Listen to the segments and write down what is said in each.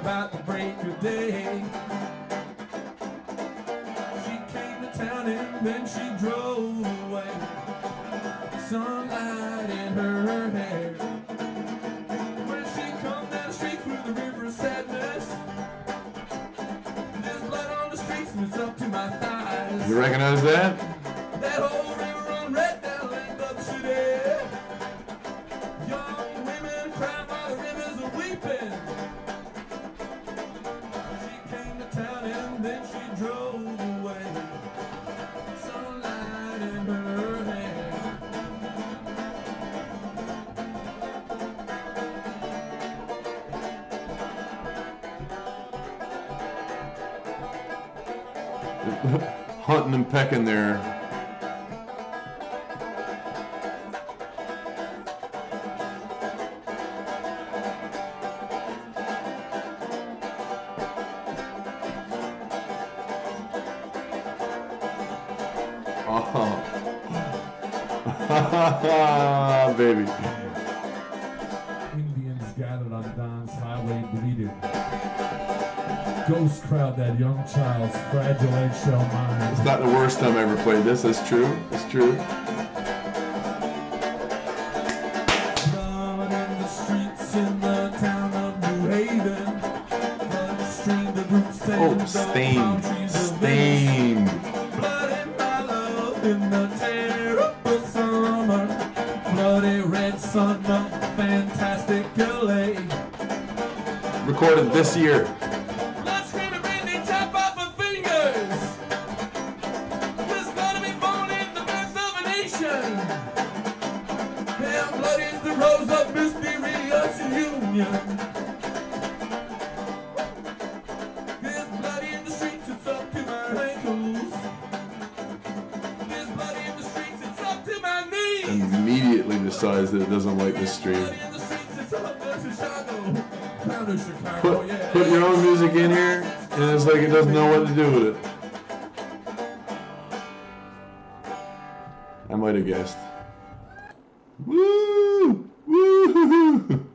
about the break of day. She came to town and then she drove away. Sunlight in her hair. When she come down the street through the river of sadness, there's blood on the streets and it's up to my thighs. You recognize that? That whole river run right down length of the city. Young women cry while the rivers are weeping. She came to town and then she drove away. Sunlight in her hair. Hunting and pecking there. Oh, baby. Indians gathered on Don's highway bleeding. Ghost crowd that young child's fragile eggshell mind. It's not the worst time I ever played this. That's true. It's true. Blood in the streets in the town of New Haven. Blood streamed the roots and Oh, the stained. palm trees of Stained. Blood in my love in the terrible summer. Bloody red sun of fantastic LA. Recorded this year. Blood screaming, they chop off her fingers. There's gonna be born in the birth of a nation. Damn, blood is the rose of mysterious union. There's blood in the streets, it's up to my ankles. There's blood in the streets, it's up to my knees. Immediately decides that it doesn't like this stream. Blood in the streets, it's up to Chicago. Down to Chicago, Put, yeah. put your own music in here, and it's like it doesn't know what to do with it. I might have guessed. Woo! Woo!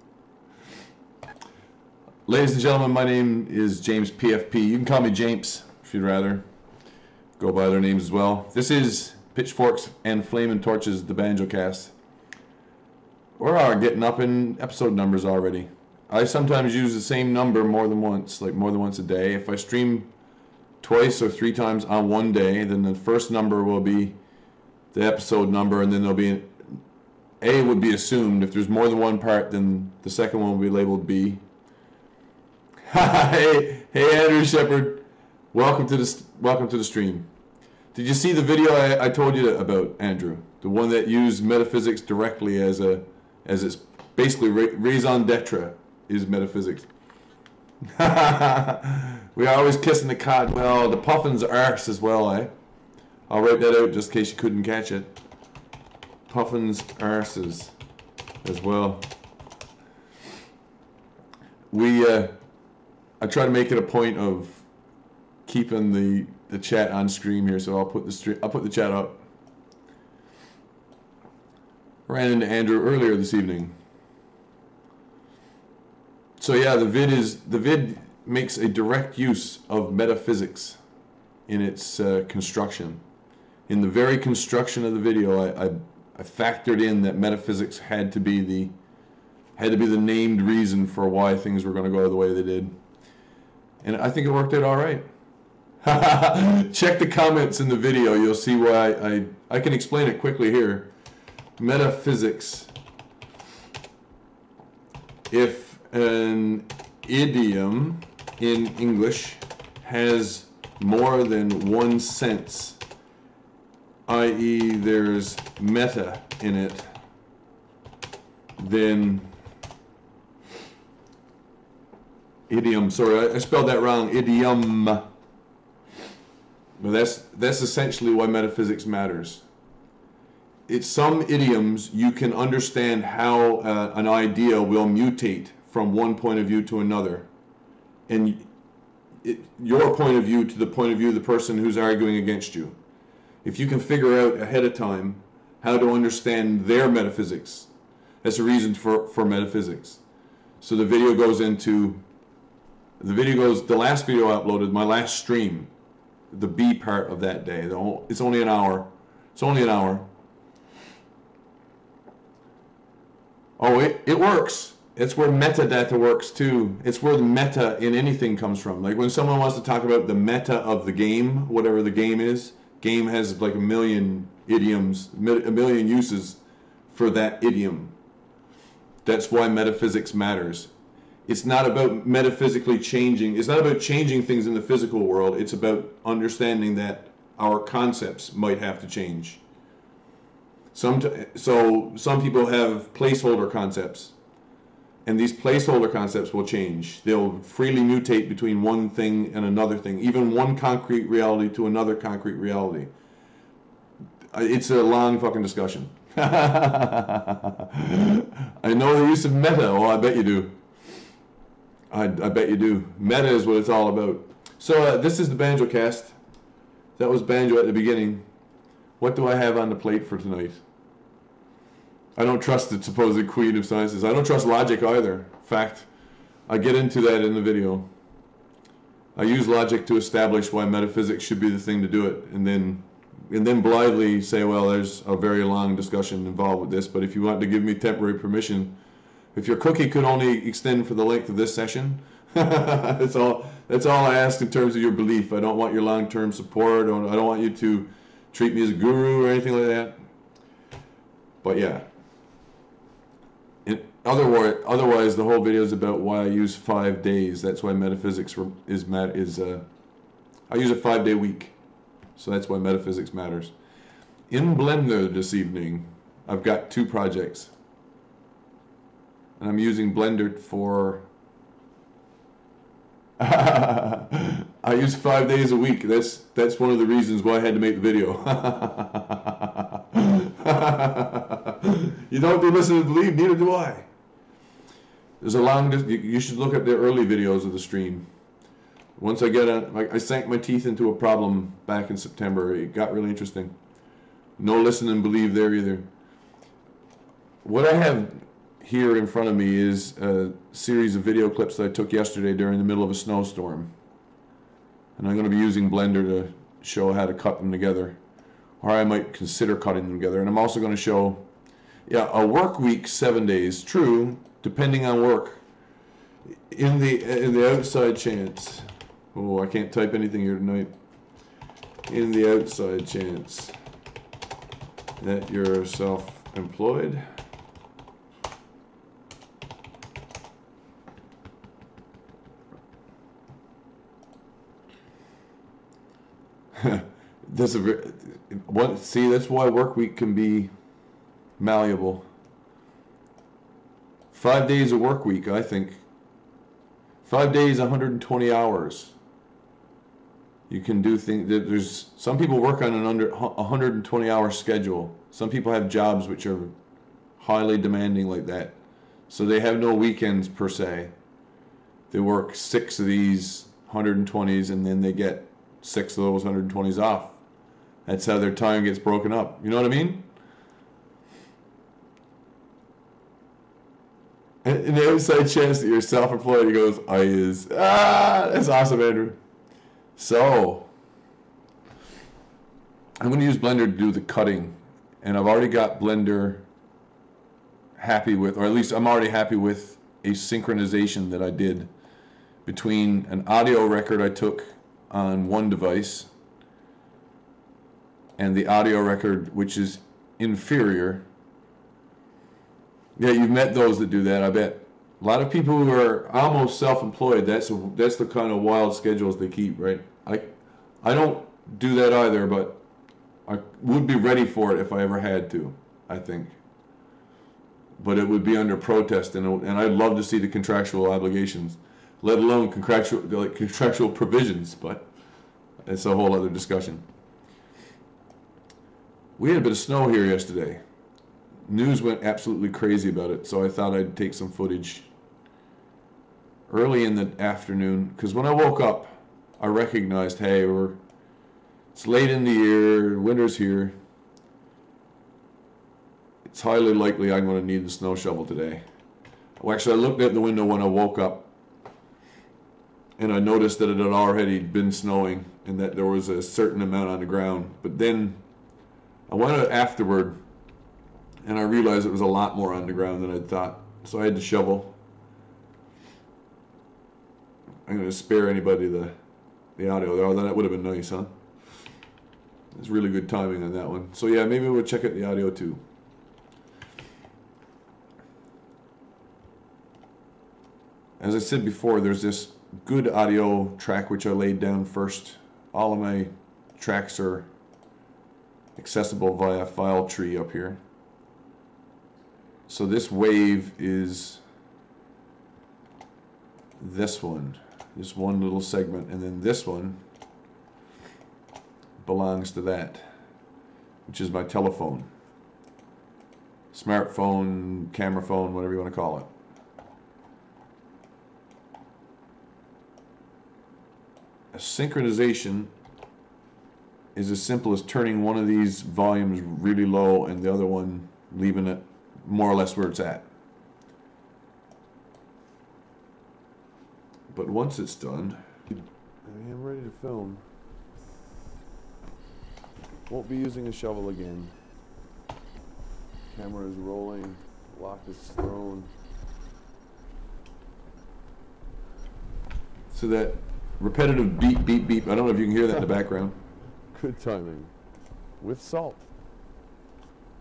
Ladies and gentlemen, my name is James PFP. You can call me James if you'd rather. Go by their names as well. This is Pitchforks and Flaming Torches, the Banjocast. We're getting up in episode numbers already. I sometimes use the same number more than once, like more than once a day. If I stream twice or three times on one day, then the first number will be the episode number, and then there'll be A would be assumed. If there's more than one part, then the second one will be labeled B. Hey Andrew Shepard, welcome to the stream. Did you see the video I told you about, Andrew? The one that used metaphysics directly as it's basically raison d'etre is metaphysics. We are always kissing the cod. Well, the puffin's arse as well, eh? I'll write that out just in case you couldn't catch it. Puffin's arses as well. I try to make it a point of keeping the chat on stream here, so I'll put the chat up. Ran into Andrew earlier this evening. So yeah, the vid makes a direct use of metaphysics in its construction. In the very construction of the video, I factored in that metaphysics had to be the named reason for why things were going to go the way they did, and I think it worked out all right. Check the comments in the video; you'll see why I can explain it quickly here. Metaphysics. If an idiom in English has more than one sense, i.e. there's meta in it, then idiom, sorry, I spelled that wrong, idiom. But that's essentially why metaphysics matters. It's some idioms you can understand how an idea will mutate from one point of view to another, and your point of view to the point of view of the person who's arguing against you. If you can figure out ahead of time how to understand their metaphysics, that's a reason for metaphysics. So the video goes into The video goes, the last video I uploaded, my last stream, the B part of that day. It's only an hour. It's only an hour. Oh, it works. It's where metadata works too. It's where the meta in anything comes from. Like when someone wants to talk about the meta of the game, whatever the game is, game has like a million idioms, a million uses for that idiom. That's why metaphysics matters. It's not about metaphysically changing. It's not about changing things in the physical world. It's about understanding that our concepts might have to change. So some people have placeholder concepts, and these placeholder concepts will change. They'll freely mutate between one thing and another thing, even one concrete reality to another concrete reality. It's a long fucking discussion. I know the use of meta. Oh, I bet you do. I bet you do. Meta is what it's all about. So this is the Banjocast. That was Banjo at the beginning. What do I have on the plate for tonight? I don't trust the supposed queen of sciences. I don't trust logic either. In fact, I get into that in the video. I use logic to establish why metaphysics should be the thing to do it, and then blithely say, well, there's a very long discussion involved with this, but if you want to give me temporary permission, if your cookie could only extend for the length of this session, that's all I ask in terms of your belief. I don't want your long-term support. I don't want you to treat me as a guru or anything like that. But yeah. Otherwise, the whole video is about why I use 5 days. That's why metaphysics is I use a 5-day week. So that's why metaphysics matters. In Blender this evening, I've got 2 projects. And I'm using Blender for... I use 5 days a week. That's one of the reasons why I had to make the video. You don't do listen to believe, neither do I. There's a long... You should look at the early videos of the stream. Once I sank my teeth into a problem back in September. It got really interesting. No listen and believe there either. What I have here in front of me is a series of video clips that I took yesterday during the middle of a snowstorm. And I'm going to be using Blender to show how to cut them together. Or I might consider cutting them together. And I'm also going to show, a work week, 7 days. True, depending on work. In the outside chance... Oh, I can't type anything here tonight. In the outside chance that you're self-employed, see, that's why work week can be malleable. 5 days a work week, I think. 5 days, 120 hours. You can do things. There's some people work on an under 120-hour schedule. Some people have jobs which are highly demanding like that, so they have no weekends per se. They work 6 of these 120s, and then they get 6 of those 120s off. That's how their time gets broken up. You know what I mean? In the outside chance that you're self-employed, he goes, I is. That's awesome, Andrew. So, I'm going to use Blender to do the cutting. And I've already got Blender happy with, or at least I'm already happy with a synchronization that I did between an audio record I took on one device and the audio record which is inferior. Yeah, you've met those that do that, I bet. A lot of people who are almost self-employed, that's the kind of wild schedules they keep, right? I don't do that either, but I would be ready for it if I ever had to, I think. But it would be under protest, and I'd love to see the contractual obligations, let alone contractual provisions, but it's a whole other discussion. We had a bit of snow here yesterday. News went absolutely crazy about it, so I thought I'd take some footage early in the afternoon, because when I woke up, I recognized, hey, it's late in the year, winter's here. It's highly likely I'm going to need the snow shovel today. Well, actually, I looked out the window when I woke up, and I noticed that it had already been snowing and that there was a certain amount on the ground. But then I went out afterward and I realized it was a lot more on the ground than I'd thought. So I had to shovel. I'm going to spare anybody the audio there, although that would have been nice, huh? It's really good timing on that one. So yeah, maybe we'll check out the audio too. As I said before, there's this good audio track which I laid down first. All of my tracks are accessible via file tree up here. So this wave is this one little segment, and then this one belongs to that, which is my telephone, smartphone, camera phone, whatever you want to call it. A synchronization is as simple as turning one of these volumes really low and the other one leaving it more or less where it's at. But once it's done, I am ready to film. Won't be using a shovel again. Camera is rolling, lock is thrown. So that repetitive beep, beep, beep, I don't know if you can hear that in the background. Good timing. With salt.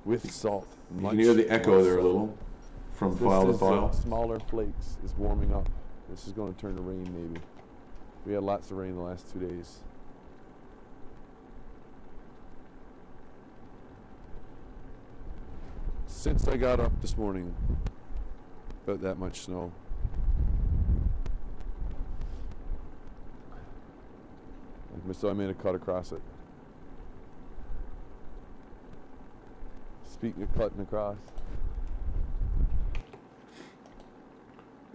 With salt. You can hear the echo there a little from file to file. Smaller flakes is warming up. This is going to turn to rain maybe. We had lots of rain the last 2 days. Since I got up this morning, about that much snow. So I made a cut across it. Speaking of cutting across.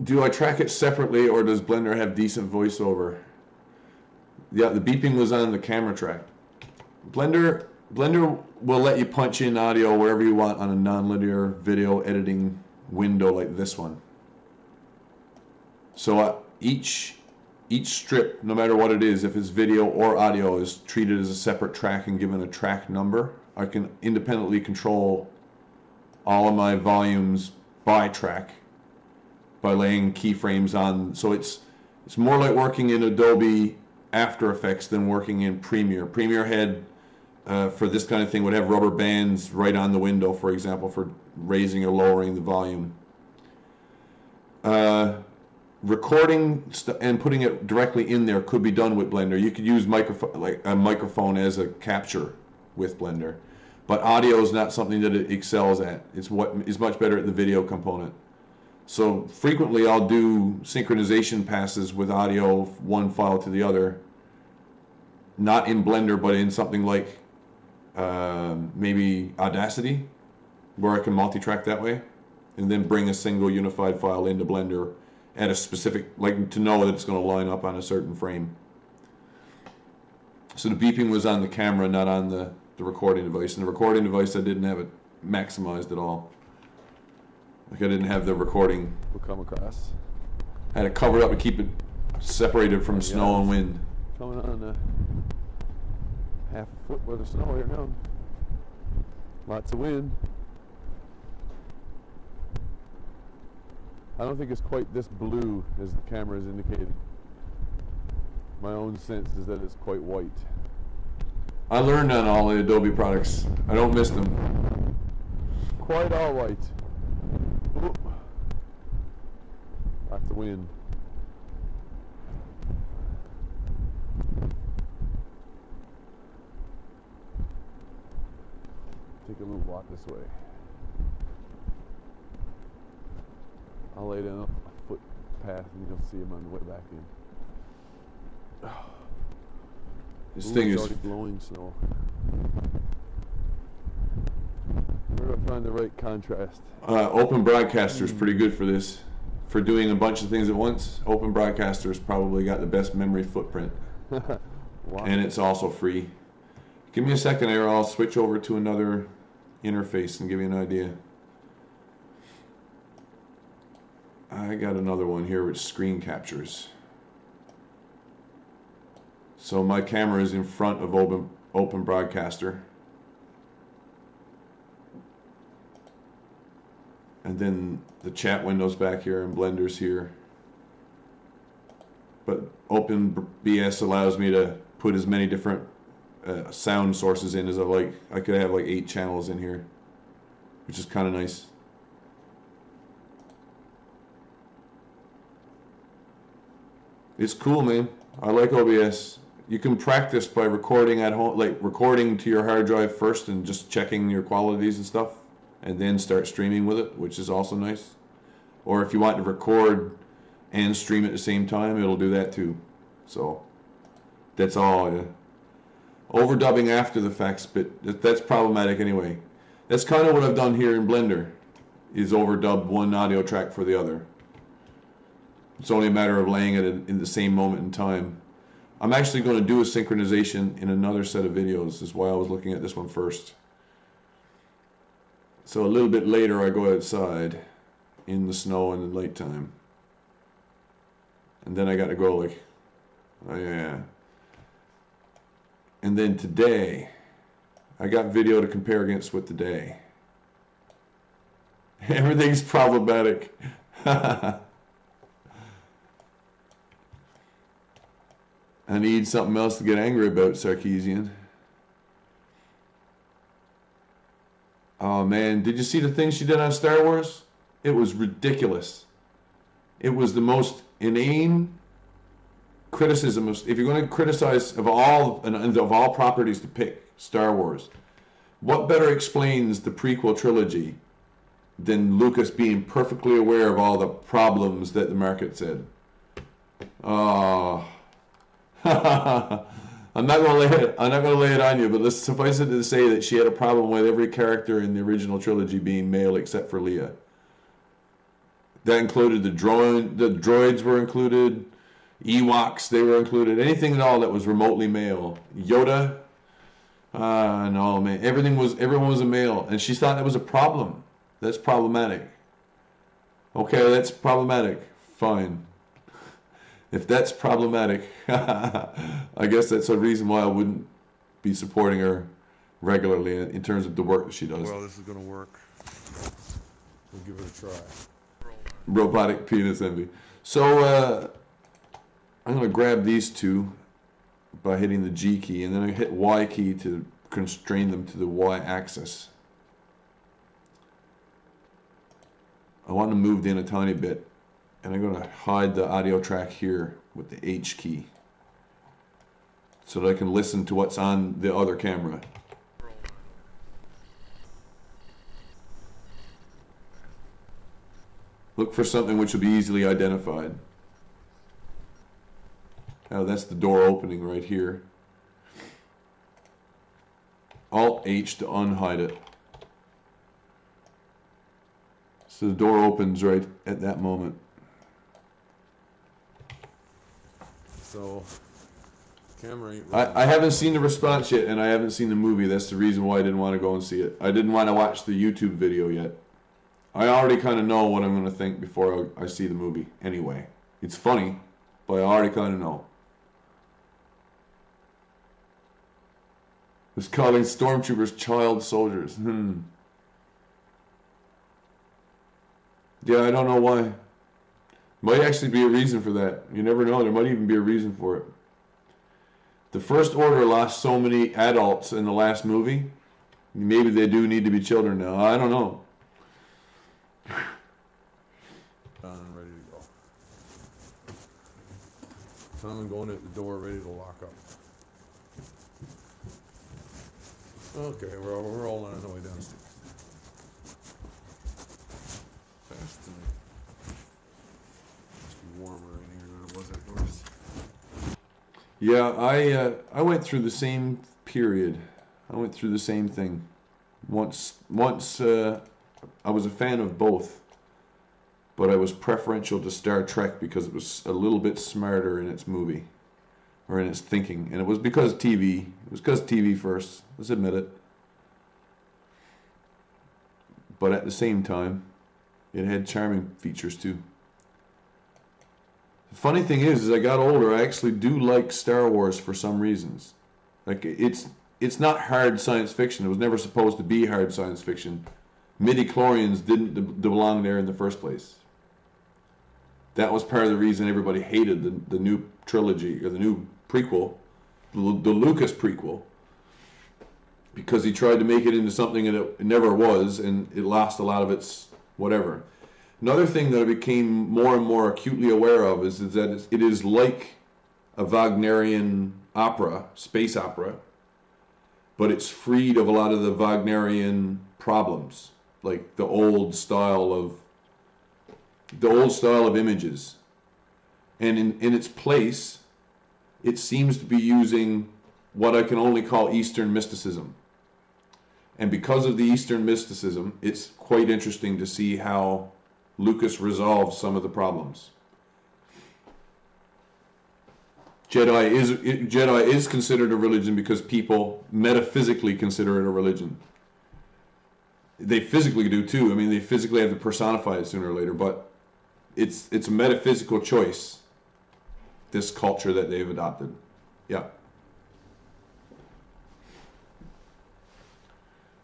Do I track it separately, or does Blender have decent voiceover? Yeah, the beeping was on the camera track. Blender will let you punch in audio wherever you want on a non-linear video editing window like this one. So each strip, no matter what it is, if it's video or audio, is treated as a separate track and given a track number. I can independently control all of my volumes by track by laying keyframes on. So it's more like working in Adobe After Effects than working in Premiere. Premiere had, for this kind of thing, would have rubber bands right on the window, for example, for raising or lowering the volume. Recording and putting it directly in there could be done with Blender. You could use like a microphone as a capture with Blender, but audio is not something that it excels at. It's what is much better at the video component. So frequently I'll do synchronization passes with audio, one file to the other, not in Blender, but in something like maybe Audacity, where I can multi-track that way, and then bring a single unified file into Blender at a specific, like to know that it's going to line up on a certain frame. So the beeping was on the camera, not on the recording device. And the recording device, I didn't have it maximized at all. Like I didn't have the recording. We'll come across. I had it covered up to keep it separated from snow and wind. Coming on half a foot worth of snow here now. Lots of wind. I don't think it's quite this blue as the camera has indicated. My own sense is that it's quite white. I learned on all the Adobe products. I don't miss them. Quite all white. Ooh. Lots of wind. Take a little walk this way. I'll lay down a footpath and you'll see him on the way back in. This thing is already blowing snow. Where do I find the right contrast? Open Broadcaster is pretty good for this. For doing a bunch of things at once, Open Broadcaster's probably got the best memory footprint. Wow. And it's also free. Give me a second here, I'll switch over to another interface and give you an idea. I got another one here which screen captures. So my camera is in front of open broadcaster. And then the chat window's back here and Blender's here. But OpenBS allows me to put as many different sound sources in as I like. I could have like 8 channels in here, which is kind of nice. It's cool, man. I like OBS. You can practice by recording at home, like recording to your hard drive first and just checking your qualities and stuff, and then start streaming with it, which is also nice. Or if you want to record and stream at the same time, it'll do that too. So that's all. Yeah. Overdubbing after the facts, but that's problematic anyway. That's kind of what I've done here in Blender, is overdub one audio track for the other. It's only a matter of laying it in the same moment in time. I'm actually going to do a synchronization in another set of videos. Is why I was looking at this one first. So a little bit later I go outside in the snow and the nighttime. And then I got to go like, oh yeah. And then today, I got video to compare against with today. Everything's problematic. I need something else to get angry about, Sarkeesian. Oh man, did you see the thing she did on Star Wars? It was ridiculous. It was the most inane criticism. If you're going to criticize of all properties to pick Star Wars, what better explains the prequel trilogy than Lucas being perfectly aware of all the problems that the market said? Oh. I'm not going to lay it on you, but let's suffice it to say that she had a problem with every character in the original trilogy being male except for Leia. That included the droids were included, Ewoks, they were included, anything at all that was remotely male. Yoda, no man, everyone was a male, and she thought that was a problem. That's problematic. Okay, that's problematic. Fine. If that's problematic, I guess that's a reason why I wouldn't be supporting her regularly in terms of the work that she does. Well, this is going to work. We'll give it a try. Robotic penis envy. So I'm going to grab these two by hitting the G key, and then I hit Y key to constrain them to the Y axis. I want them moved in a tiny bit. And I'm going to hide the audio track here with the H key so that I can listen to what's on the other camera. Look for something which will be easily identified. Now that's the door opening right here. Alt H to unhide it. So the door opens right at that moment. So, camera ain't I haven't seen the response yet, and I haven't seen the movie. That's the reason why I didn't want to go and see it. I didn't want to watch the YouTube video yet. I already kind of know what I'm going to think before I see the movie anyway. It's funny, but I already kind of know. It's calling stormtroopers child soldiers. Yeah, I don't know why. Might actually be a reason for that. You never know. There might even be a reason for it. The First Order lost so many adults in the last movie. Maybe they do need to be children now. I don't know. Done and ready to go. I'm going at the door, ready to lock up. Okay, we're rolling on the way downstairs. Fast and warmer in here than it was outdoors. Yeah, I went through the same period. I went through the same thing. Once I was a fan of both, but I was preferential to Star Trek because it was a little bit smarter in its movie, or in its thinking, and it was because TV. It was because TV first. Let's admit it. But at the same time, it had charming features too. funny thing is I got older, I actually do like Star Wars for some reasons. Like, it's not hard science fiction. It was never supposed to be hard science fiction. Midi-chlorians didn't belong there in the first place. That was part of the reason everybody hated the new trilogy, or the new prequel, the Lucas prequel, because he tried to make it into something that it never was, and it lost a lot of its whatever. Another thing that I became more and more acutely aware of is that it is like a Wagnerian opera, space opera, but it's freed of a lot of the Wagnerian problems, like the old style of images. And in its place, it seems to be using what I can only call Eastern mysticism. And because of the Eastern mysticism, it's quite interesting to see how Lucas resolves some of the problems. Jedi is considered a religion because people metaphysically consider it a religion. They physically do too. I mean, they physically have to personify it sooner or later, but it's a metaphysical choice, this culture that they've adopted. Yeah.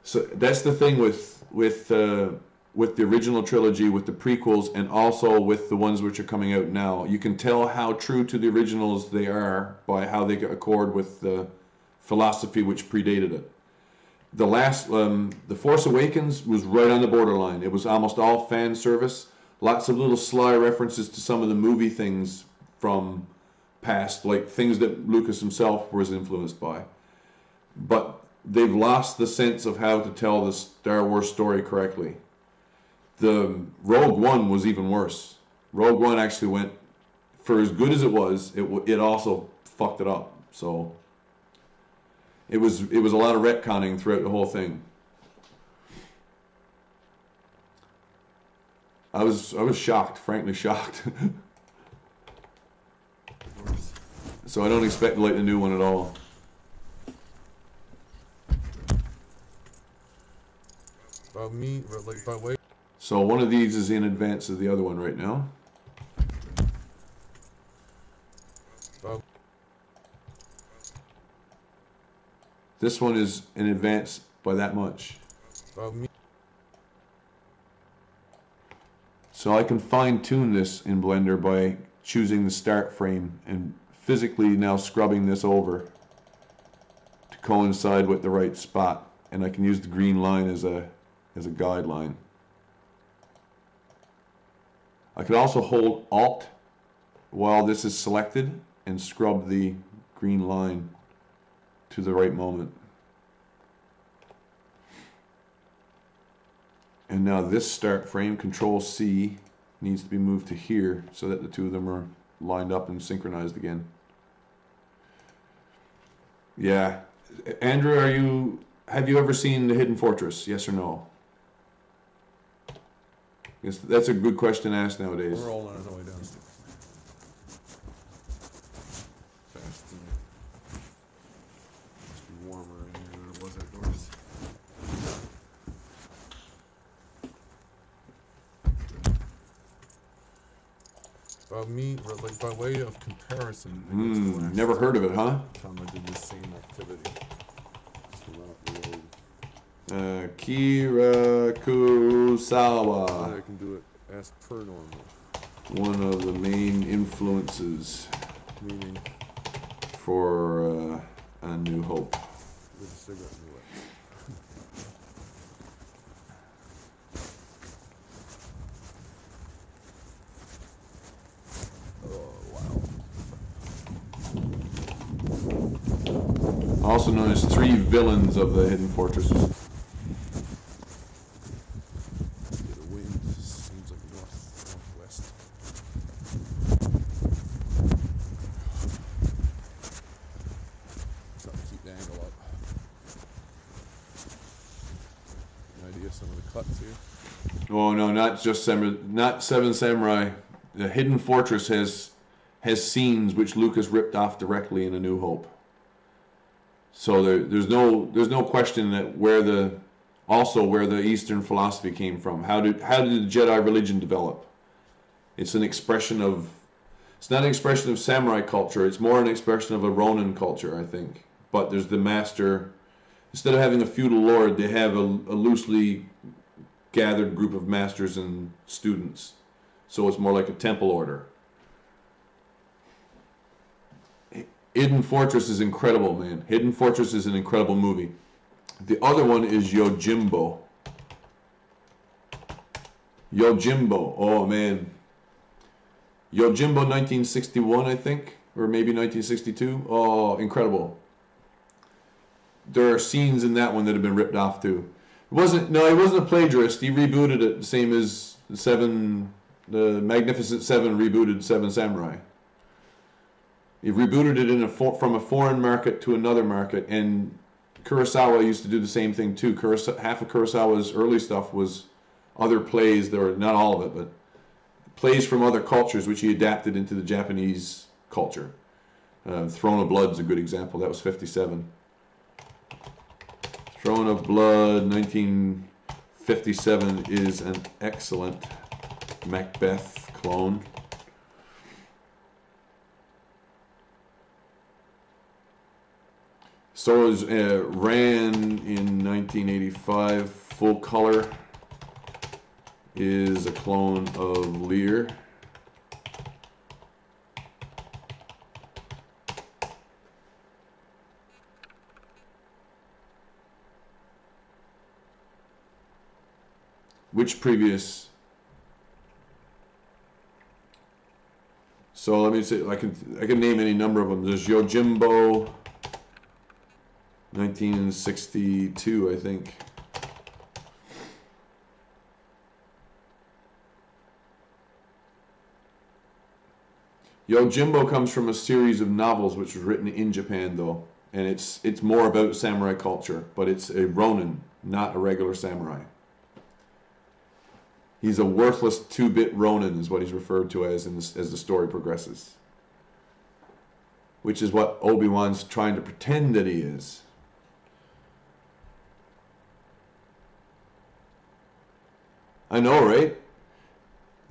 So that's the thing with the original trilogy, with the prequels, and also with the ones which are coming out now. You can tell how true to the originals they are by how they accord with the philosophy which predated it. The last, The Force Awakens was right on the borderline. It was almost all fan service. Lots of little sly references to some of the movie things from past, like things that Lucas himself was influenced by. But they've lost the sense of how to tell the Star Wars story correctly. The Rogue One was even worse. Rogue One actually went, for as good as it was, it also fucked it up. So it was a lot of retconning throughout the whole thing. I was shocked, frankly shocked. So I don't expect to like the new one at all. So one of these is in advance of the other one right now. This one is in advance by that much. So I can fine-tune this in Blender by choosing the start frame and physically now scrubbing this over to coincide with the right spot. And I can use the green line as a guideline. I could also hold Alt while this is selected and scrub the green line to the right moment. And now this start frame, Control C, needs to be moved to here so that the two of them are lined up and synchronized again. Yeah. Andrew, have you ever seen The Hidden Fortress? Yes or no? Yes, that's a good question to ask nowadays. We're all on our way down. Fast. Must be warmer in here than it was outdoors. By way of comparison. Never heard of it, huh? Time I did the same activity. Just went up the road. Kira Kurosawa. I can do it as per normal. One of the main influences Meaning for A New Hope. with a cigarette in the way. Also known as three villains of the Hidden Fortresses. Yeah, the wind seems like northwest. Try to keep the angle up. An idea of some of the cuts here. Oh no, not Seven Samurai. The Hidden Fortress has scenes which Lucas ripped off directly in A New Hope. So there's no question that where the Eastern philosophy came from. How did the Jedi religion develop? It's an expression of It's not an expression of samurai culture. It's more an expression of a Ronin culture, I think. But there's the master. Instead of having a feudal lord, they have a loosely gathered group of masters and students. So it's more like a temple order. Hidden Fortress is incredible, man. Hidden Fortress is an incredible movie. The other one is Yojimbo. Yojimbo. Oh, man. Yojimbo 1961, I think. Or maybe 1962. Oh, incredible. There are scenes in that one that have been ripped off, too. He wasn't a plagiarist. He rebooted it the same as the Magnificent Seven rebooted Seven Samurai. He rebooted it from a foreign market to another market, and Kurosawa used to do the same thing too. Half of Kurosawa's early stuff was other plays, that were not all of it, but plays from other cultures which he adapted into the Japanese culture. Throne of Blood is a good example. That was 57. Throne of Blood, 1957, is an excellent Macbeth clone. So is Ran in 1985. Full Color is a clone of Lear. Which previous? So let me say, I can name any number of them. There's Yojimbo, 1962, I think. Yojimbo comes from a series of novels which was written in Japan, though, and it's more about samurai culture, but it's a Ronin, not a regular samurai. He's a worthless 2-bit Ronin, is what he's referred to as as the story progresses, which is what Obi-Wan's trying to pretend that he is. I know, right?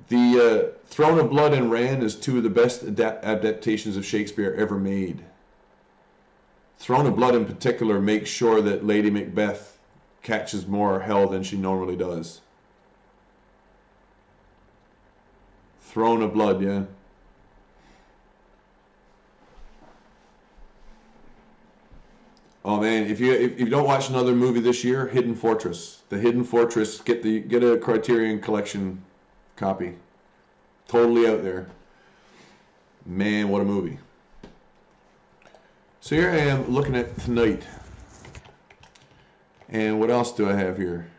The Throne of Blood and Ran is two of the best adaptations of Shakespeare ever made. Throne of Blood in particular makes sure that Lady Macbeth catches more hell than she normally does. Throne of Blood, yeah. Oh man, if you don't watch another movie this year, Hidden Fortress. The Hidden Fortress, get a Criterion Collection copy. Totally out there. Man, what a movie. So here I am looking at tonight. And what else do I have here?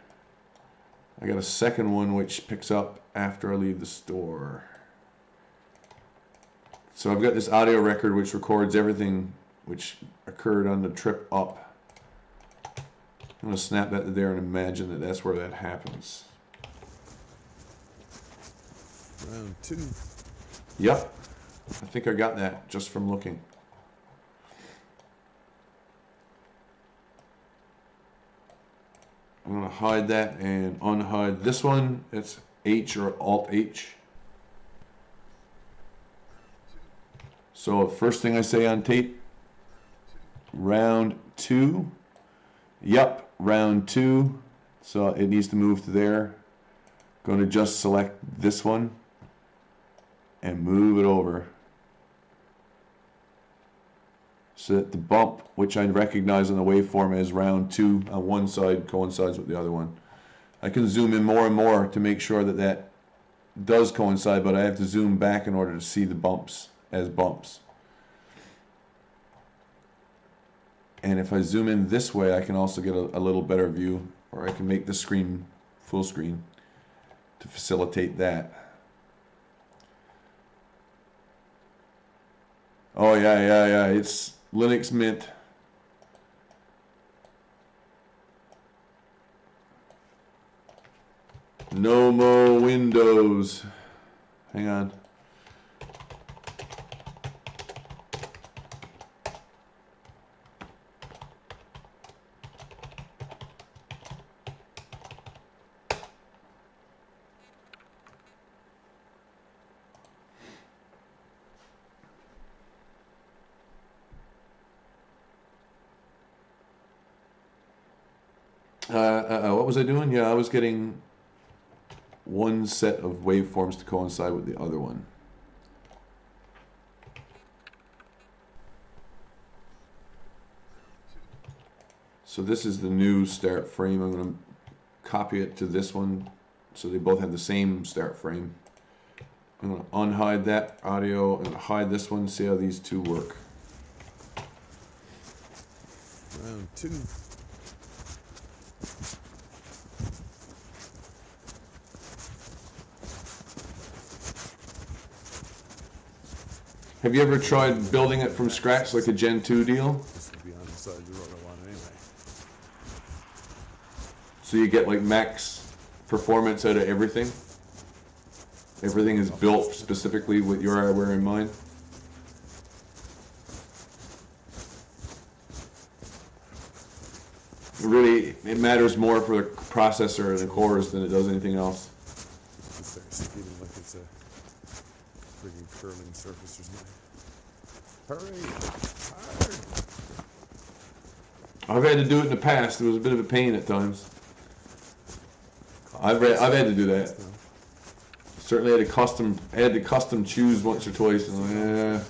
I got a second one which picks up after I leave the store. So I've got this audio record which records everything which occurred on the trip up. I'm going to snap that to there and imagine that that's where that happens. Round 2. Yep. I think I got that just from looking. I'm going to hide that and unhide this one. It's H or Alt H. So first thing I say on tape, round 2. Yep, round 2. So it needs to move to there. Going to just select this one and move it over so that the bump, which I recognize on the waveform as round 2 on one side, coincides with the other one. I can zoom in more and more to make sure that that does coincide, but I have to zoom back in order to see the bumps as bumps. And if I zoom in this way, I can also get a little better view, or I can make the screen full screen to facilitate that. Oh yeah, it's Linux Mint. No more Windows. Hang on. What was I doing? Yeah, I was getting one set of waveforms to coincide with the other one. So this is the new start frame. I'm going to copy it to this one so they both have the same start frame. I'm going to unhide that audio and hide this one, see how these two work. Round 2. Have you ever tried building it from scratch like a Gen 2 deal? This will be on the side of the rotor one anyway. So you get like max performance out of everything? Everything is built specifically with your hardware in mind? Really, it matters more for the processor and the cores than it does anything else. It starts skidding like it's a friggin' curling surface or something. Hurry! Hard! I've had to do it in the past. It was a bit of a pain at times. I've had to do that. Certainly had to custom choose once or twice. And,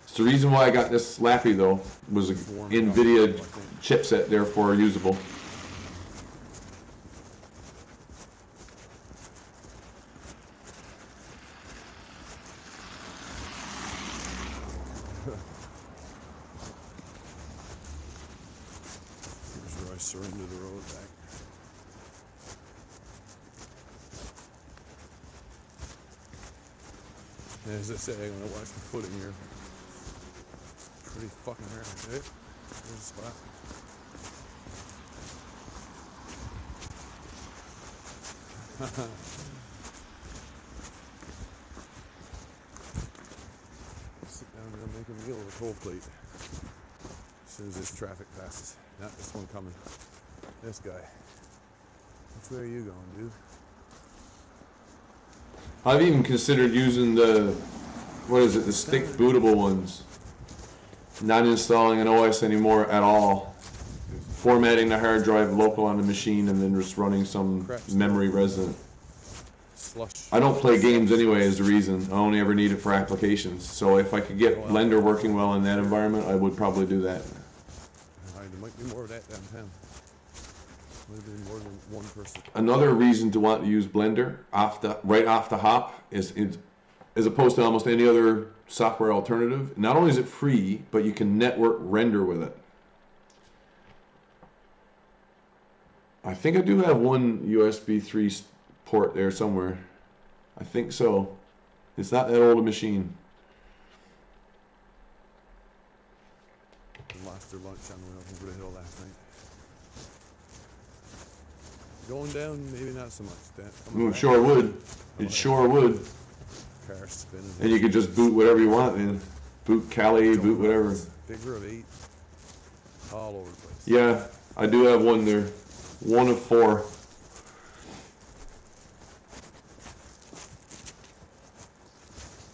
it's the reason why I got this Lappy though, was a NVIDIA chipset, therefore usable. Here's where I surrender the road back. As I say, I'm gonna watch the footing here. Pretty fucking hard. Hey, there's a spot. Sit down there and make a meal of a cold plate. As soon as this traffic passes. Not this one coming. This guy. Which way are you going, dude? I've even considered using the, what is it, the stick bootable ones. Not installing an OS anymore at all. Formatting the hard drive local on the machine and then just running some memory resident. Slush. I don't play games anyway as a reason. I only ever need it for applications. So if I could get Blender working well in that environment, I would probably do that. There might be more of that downtown. Maybe more than one person. Another reason to want to use Blender right off the hop is as opposed to almost any other software alternative. Not only is it free, but you can network render with it. I think I do have one USB 3 port there somewhere. I think so. It's not that old a machine. Lost their lunch on the way up over the hill last night. Going down, maybe not so much. It sure would. It sure would. Car spinning. And you could just boot whatever you want, man. Boot Kali, boot whatever. Figure of 8. All over the place. Yeah, I do have one there. One of 4.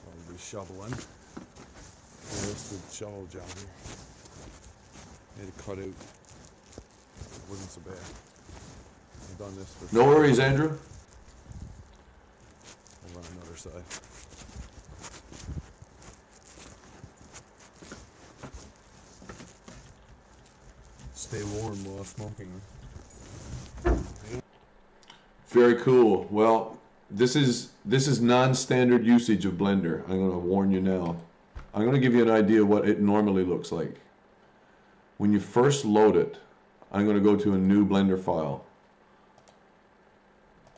Probably shoveling. Yeah, that's the shovel job here. I had to cut out. It wasn't so bad. I've done this for. No worries, Andrew. Over on another side. Stay warm while smoking. Very cool. Well, this is non-standard usage of Blender. I'm going to warn you now. I'm going to give you an idea of what it normally looks like. When you first load it, I'm going to go to a new Blender file.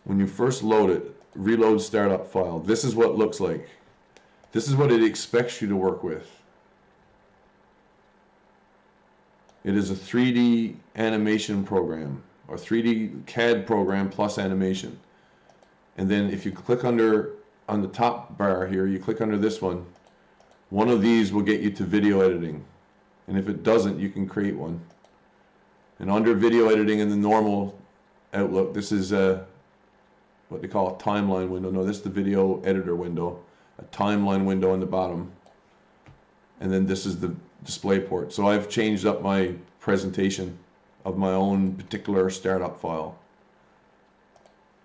When you first load it, reload startup file. This is what it looks like. This is what it expects you to work with. It is a 3D animation program, or 3D CAD program plus animation. And then if you click on the top bar here, you click under this one of these will get you to video editing. And if it doesn't, you can create one. And under video editing in the normal Outlook, this is what they call a timeline window. No, this is the video editor window. A timeline window on the bottom. And then this is the display port. So I've changed up my presentation of my own particular startup file.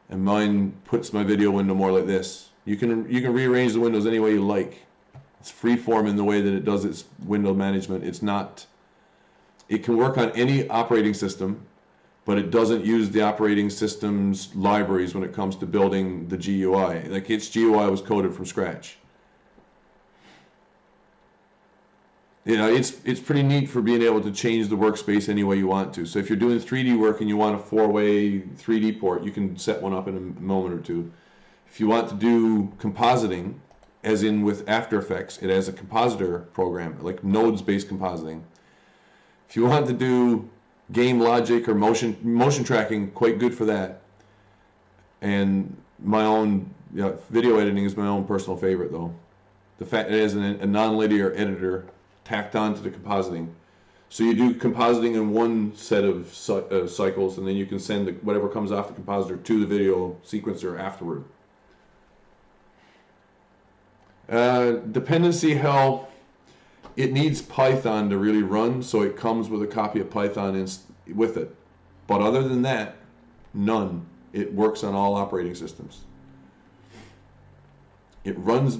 And mine puts my video window more like this. You can rearrange the windows any way you like. It's freeform in the way that it does its window management. It's not. It can work on any operating system, but it doesn't use the operating system's libraries when it comes to building the GUI. Like, its GUI was coded from scratch. You know, it's pretty neat for being able to change the workspace any way you want to. So if you're doing 3D work and you want a 4-way 3D port, you can set one up in a moment or two. If you want to do compositing, as in with After Effects, it has a compositor program, like nodes-based compositing. If you want to do game logic or motion tracking, quite good for that. And my own video editing is my own personal favorite, though. The fact that it has a non-linear editor tacked on to the compositing. So you do compositing in one set of cycles, and then you can send whatever comes off the compositor to the video sequencer afterward. Dependency hell, it needs Python to really run, so it comes with a copy of Python with it. But other than that, none. It works on all operating systems. It runs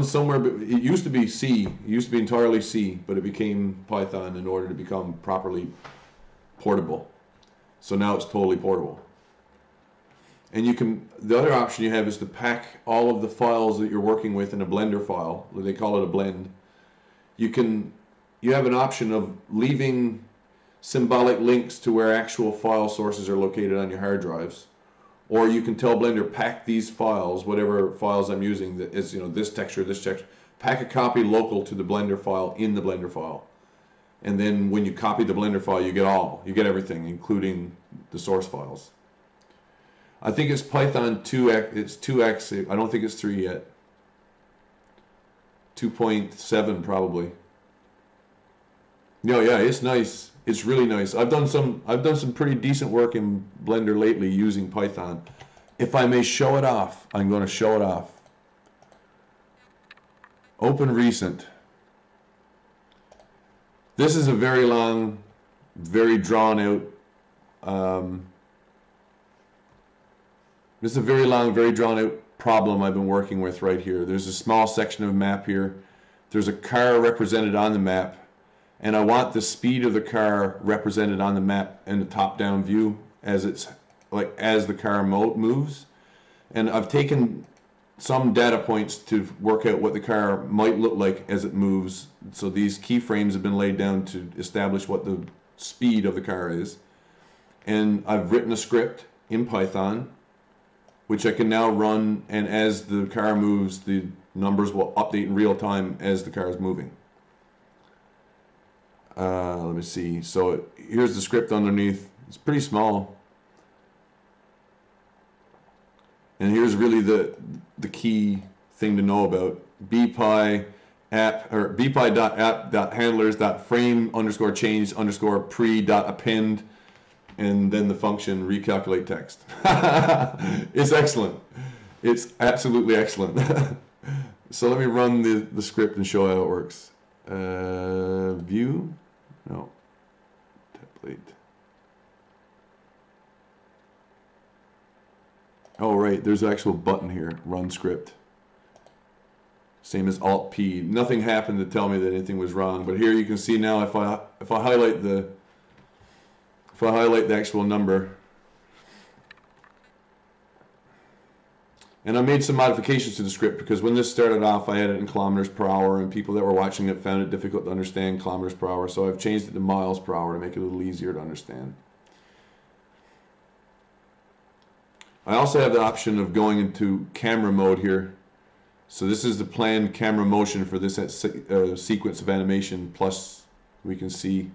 somewhere, but it used to be C. It used to be entirely C, but it became Python in order to become properly portable. So now it's totally portable. And the other option you have is to pack all of the files that you're working with in a Blender file. They call it a blend. You have an option of leaving symbolic links to where actual file sources are located on your hard drives. Or you can tell Blender, pack these files, whatever files I'm using, that is, this texture, pack a copy local to the Blender file in the Blender file. And then when you copy the Blender file, you get everything, including the source files. I think it's Python 2x, it's 2x, I don't think it's 3 yet. 2.7 probably. No, yeah, it's nice. It's really nice. I've done some pretty decent work in Blender lately using Python. If I may show it off, I'm going to show it off. Open recent. This is a very long, very drawn out. This is a very long, very drawn out problem I've been working with right here. There's a small section of map here. There's a car represented on the map. And I want the speed of the car represented on the map in the top-down view as the car moves. And I've taken some data points to work out what the car might look like as it moves. So these keyframes have been laid down to establish what the speed of the car is. And I've written a script in Python, which I can now run, and as the car moves, the numbers will update in real time as the car is moving. Let me see. So here's the script underneath. It's pretty small. And here's really the key thing to know about. bpy app, or bpy.app.handlers.frame_change_pre.append, and then the function recalculate text. It's excellent. It's absolutely excellent. So let me run the script and show how it works. View. No. Template. Oh, right. There's an actual button here. Run script. Same as Alt-P. Nothing happened to tell me that anything was wrong. But here you can see now if I highlight the actual number. And I made some modifications to the script because when this started off, I had it in kilometers per hour, and people that were watching it found it difficult to understand kilometers per hour. So I've changed it to miles per hour to make it a little easier to understand. I also have the option of going into camera mode here. So this is the planned camera motion for this sequence of animation, plus we can see.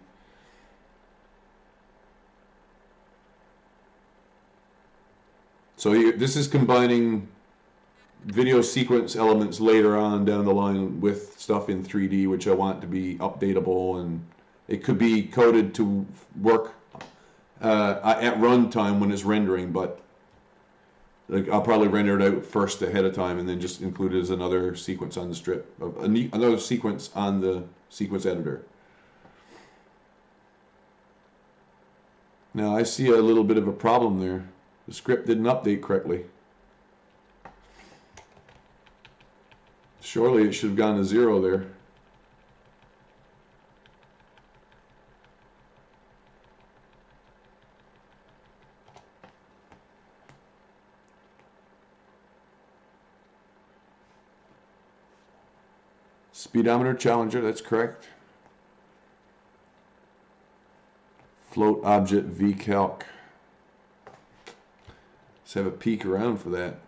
So this is combining video sequence elements later on down the line with stuff in 3D, which I want to be updatable, and it could be coded to work at runtime when it's rendering, but I'll probably render it out first ahead of time and then just include it as another sequence on the strip, another sequence on the sequence editor. Now I see a little bit of a problem there. The script didn't update correctly. Surely it should have gone to 0 there. Speedometer Challenger, that's correct. Float object vcalc. Let's have a peek around for that.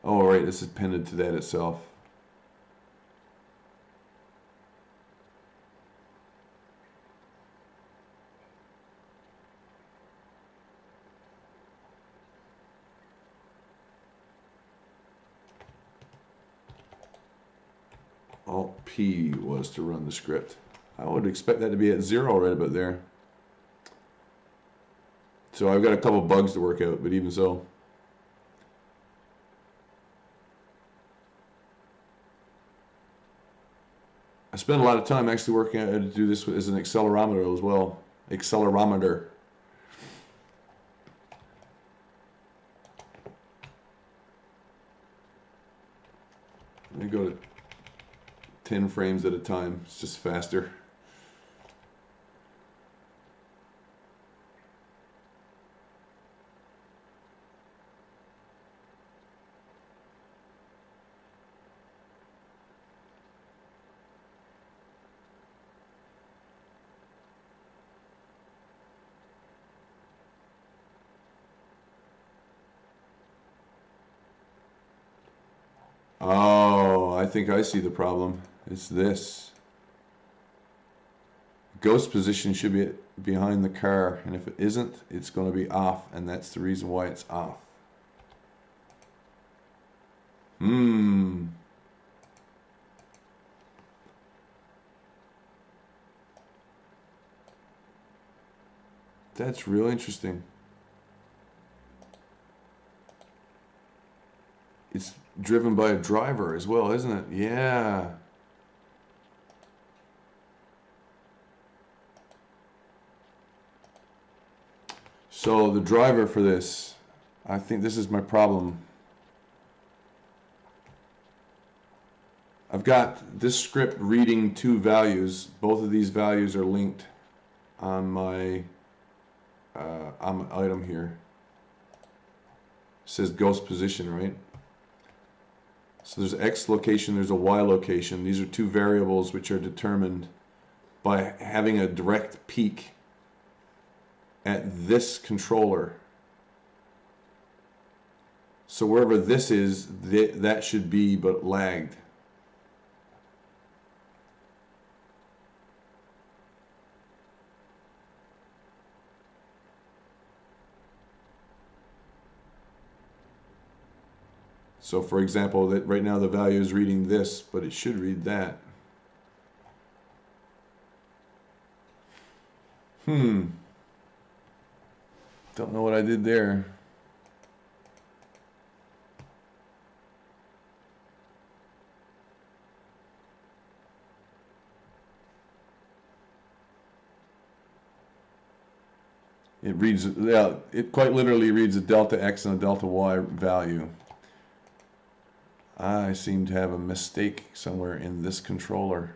Oh, right, this is appended to that itself. Alt P was to run the script. I would expect that to be at 0 right about there. So I've got a couple bugs to work out, but even so. I spent a lot of time actually working out how to do this as an accelerometer as well. Accelerometer. Let me go to 10 frames at a time. It's just faster. Oh, I think I see the problem. It's this. Ghost position should be behind the car, and if it isn't, it's going to be off, and that's the reason why it's off. That's real interesting. It's driven by a driver as well, isn't it? Yeah. So the driver for this, I think this is my problem. I've got this script reading 2 values. Both of these values are linked on my item here. It says ghost position, right? So there's X location, there's a Y location. These are 2 variables which are determined by having a direct peak at this controller. So wherever this is, that should be but lagged. So for example, that right now the value is reading this, but it should read that. Don't know what I did there. It reads, yeah, it quite literally reads a delta X and a delta Y value. I seem to have a mistake somewhere in this controller.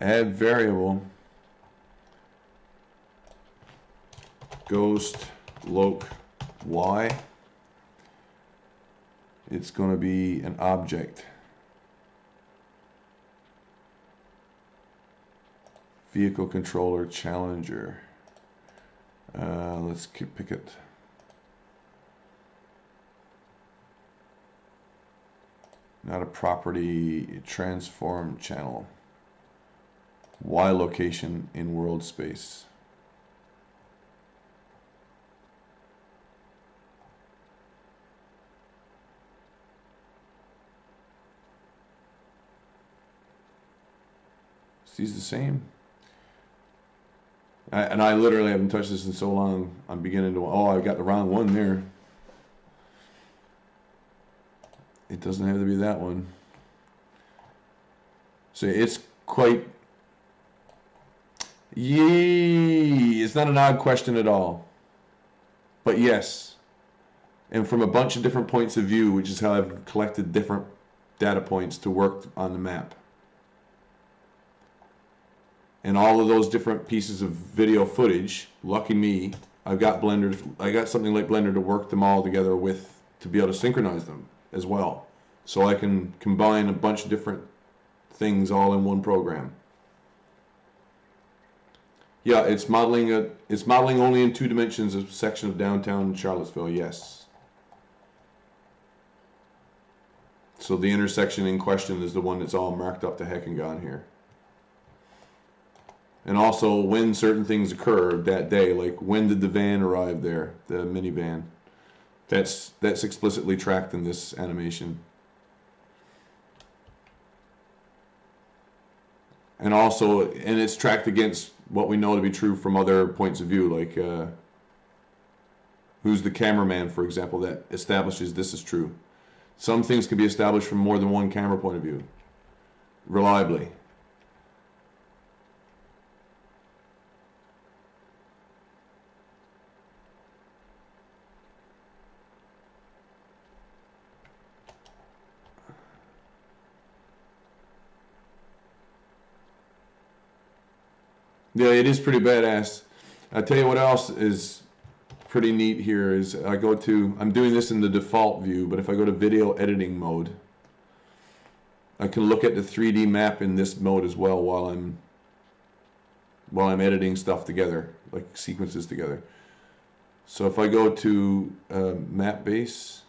Add variable ghost loc y. It's going to be an object. Vehicle controller challenger. Let's pick it. Not a property, transform channel. Y location in world space. these the same? And I literally haven't touched this in so long. I'm beginning to, oh, I got the wrong one there. It doesn't have to be that one. So it's quite, it's not an odd question at all. But yes, and from a bunch of different points of view, which is how I've collected different data points to work on the map. And all of those different pieces of video footage, lucky me, I got something like Blender to work them all together with, to be able to synchronize them as well. So I can combine a bunch of different things all in one program. Yeah, it's modeling only in 2 dimensions, a section of downtown Charlottesville, yes. So the intersection in question is the one that's all marked up to heck and gone here. And also when certain things occur that day, like when did the van arrive there, the minivan. That's explicitly tracked in this animation. And also, and it's tracked against what we know to be true from other points of view, like who's the cameraman, for example, that establishes this is true. Some things can be established from more than one camera point of view, reliably. Yeah, it is pretty badass. I'll tell you what else is pretty neat here is I'm doing this in the default view, but if I go to video editing mode, I can look at the 3D map in this mode as well while I'm editing stuff together, like sequences together. So if I go to map base,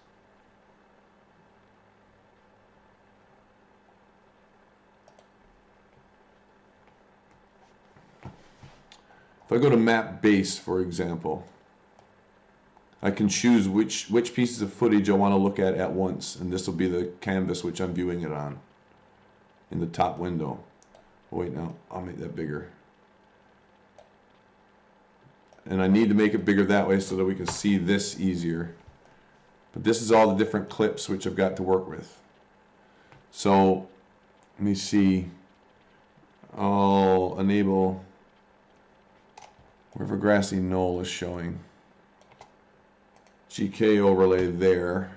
if I go to map base, for example, I can choose which pieces of footage I want to look at once, and this will be the canvas which I'm viewing it on in the top window. Oh, wait, no, I'll make that bigger. And I need to make it bigger that way so that we can see this easier. But this is all the different clips which I've got to work with. So let me see. I'll enable wherever grassy knoll is showing. GK overlay there.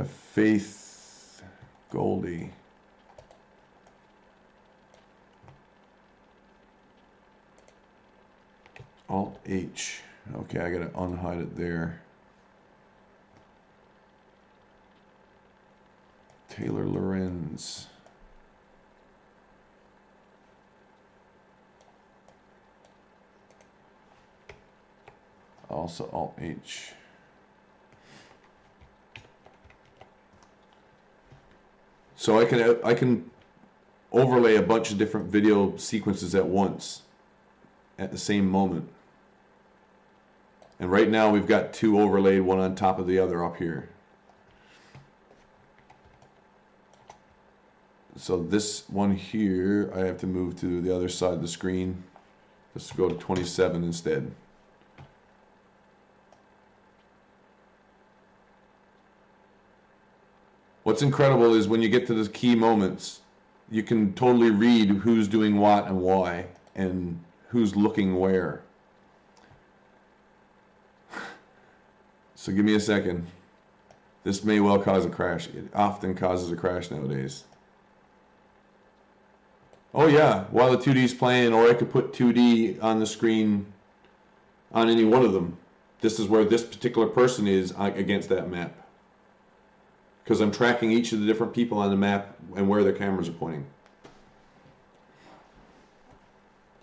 Faith Goldie. Alt H. Okay, I gotta unhide it there. Taylor Lorenz. Also Alt H. So I can overlay a bunch of different video sequences at once at the same moment. And right now we've got 2 overlaid, one on top of the other up here. So this one here, I have to move to the other side of the screen. Let's go to 27 instead. What's incredible is when you get to the key moments, you can totally read who's doing what and why, and who's looking where. So give me a second. This may well cause a crash. It often causes a crash nowadays. Oh yeah, while the 2D is playing, or I could put 2D on the screen on any one of them. This is where this particular person is against that map. Because I'm tracking each of the different people on the map and where their cameras are pointing.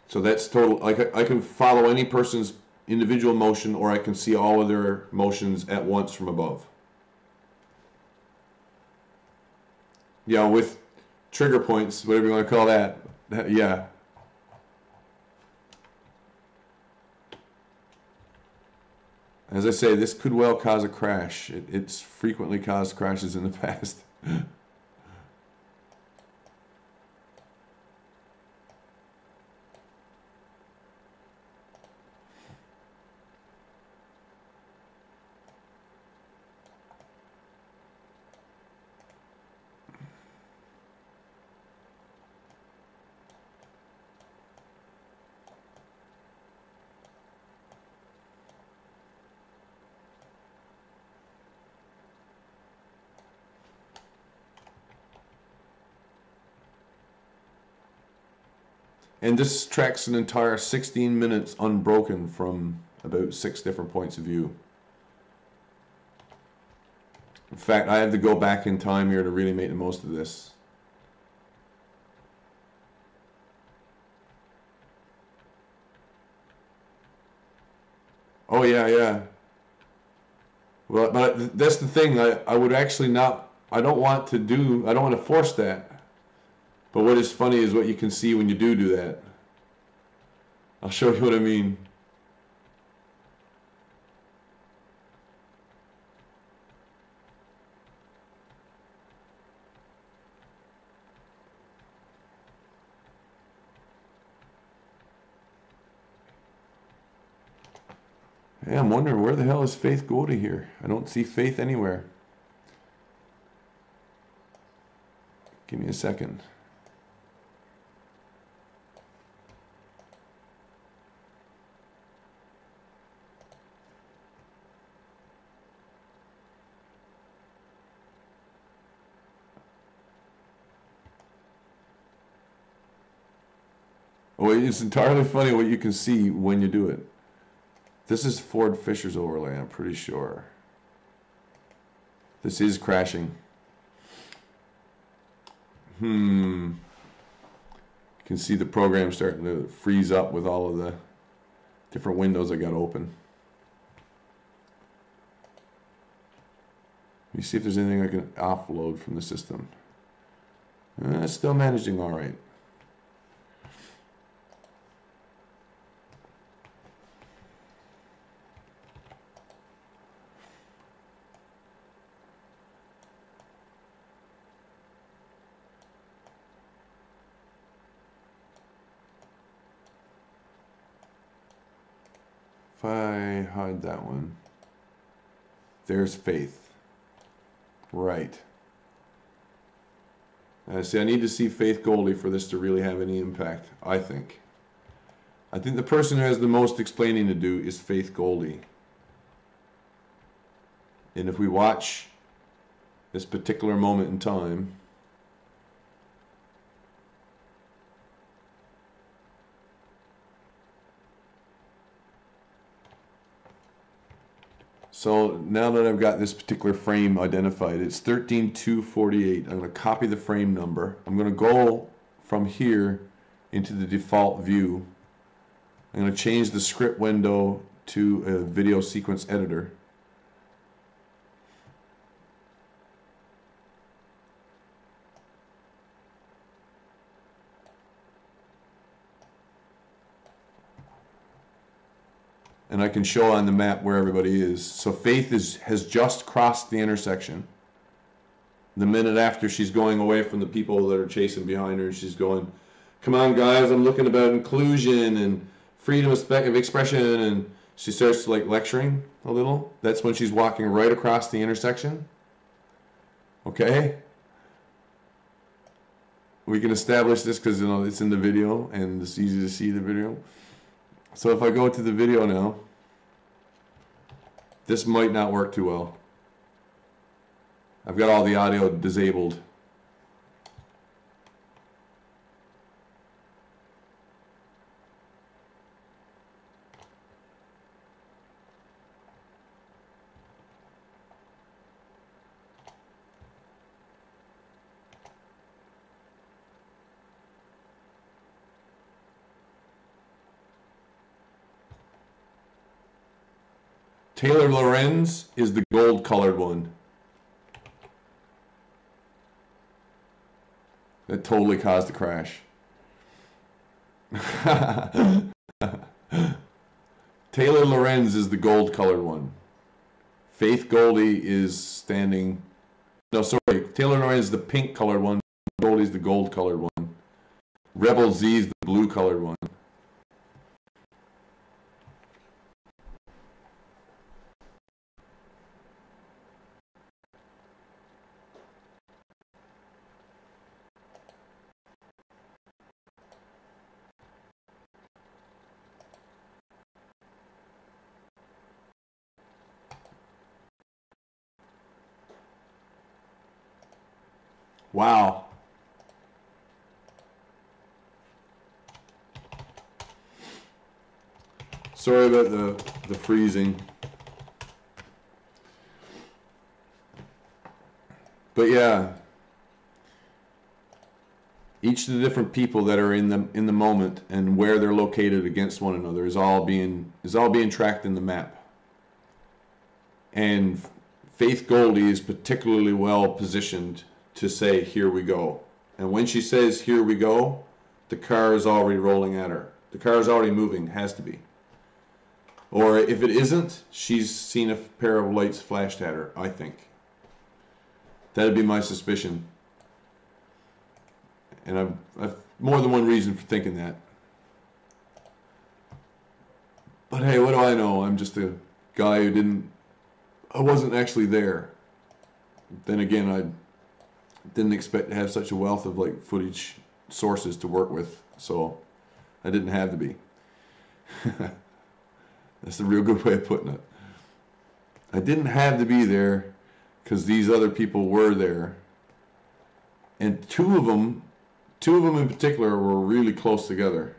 So that's total. I can follow any person's individual motion, or I can see all of their motions at once from above. Yeah, with trigger points, whatever you want to call that. Yeah. As I say, this could well cause a crash. It's frequently caused crashes in the past. And this tracks an entire 16 minutes unbroken from about 6 different points of view. In fact, I have to go back in time here to really make the most of this. Oh yeah, yeah. Well, but that's the thing. I would actually not. I don't want to force that. But what is funny is what you can see when you do that. I'll show you what I mean. Yeah, I'm wondering where the hell is Faith Goldie here? I don't see Faith anywhere. Give me a second. Oh, it's entirely funny what you can see when you do it. This is Ford Fisher's overlay, I'm pretty sure. This is crashing. You can see the program starting to freeze up with all of the different windows I got open. Let me see if there's anything I can offload from the system. It's still managing all right. If I hide that one, there's Faith. Right. See, I need to see Faith Goldie for this to really have any impact, I think. I think the person who has the most explaining to do is Faith Goldie. And if we watch this particular moment in time, so now that I've got this particular frame identified, it's 13248. I'm going to copy the frame number. I'm going to go from here into the default view. I'm going to change the script window to a video sequence editor. And I can show on the map where everybody is. So Faith has just crossed the intersection. The minute after she's going away from the people that are chasing behind her, she's going, "Come on, guys, I'm looking about inclusion and freedom of expression," and she starts like lecturing a little. That's when she's walking right across the intersection. Okay? We can establish this because it's in the video and it's easy to see the video. So if I go to the video now, this might not work too well. I've got all the audio disabled. Taylor Lorenz is the gold colored one. That totally caused the crash. Taylor Lorenz is the gold colored one. Faith Goldie is standing. No, sorry. Taylor Lorenz is the pink colored one. Goldie's the gold colored one. Rebel Z is the blue colored one. Wow. Sorry about the freezing. But yeah, each of the different people that are in the moment and where they're located against one another is all being tracked in the map. And Faith Goldie is particularly well positioned to say, "Here we go." And when she says, "Here we go," the car is already rolling at her. The car is already moving, has to be. Or if it isn't, she's seen a pair of lights flashed at her, I think. That'd be my suspicion. And I've more than one reason for thinking that. But hey, what do I know? I'm just a guy I wasn't actually there. Then again, I didn't expect to have such a wealth of like footage sources to work with, so I didn't have to be. That's a real good way of putting it. I didn't have to be there because these other people were there, and two of them in particular were really close together.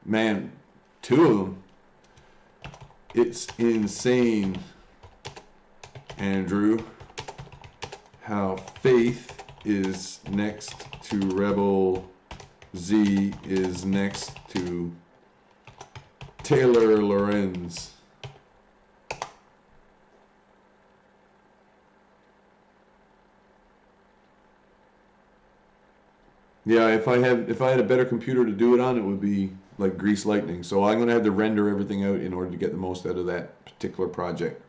Man, two of them. It's insane, Andrew, how Faith is next to Rebel, Z is next to Taylor Lorenz. Yeah, if I had a better computer to do it on, it would be like grease lightning. So I'm going to have to render everything out in order to get the most out of that particular project.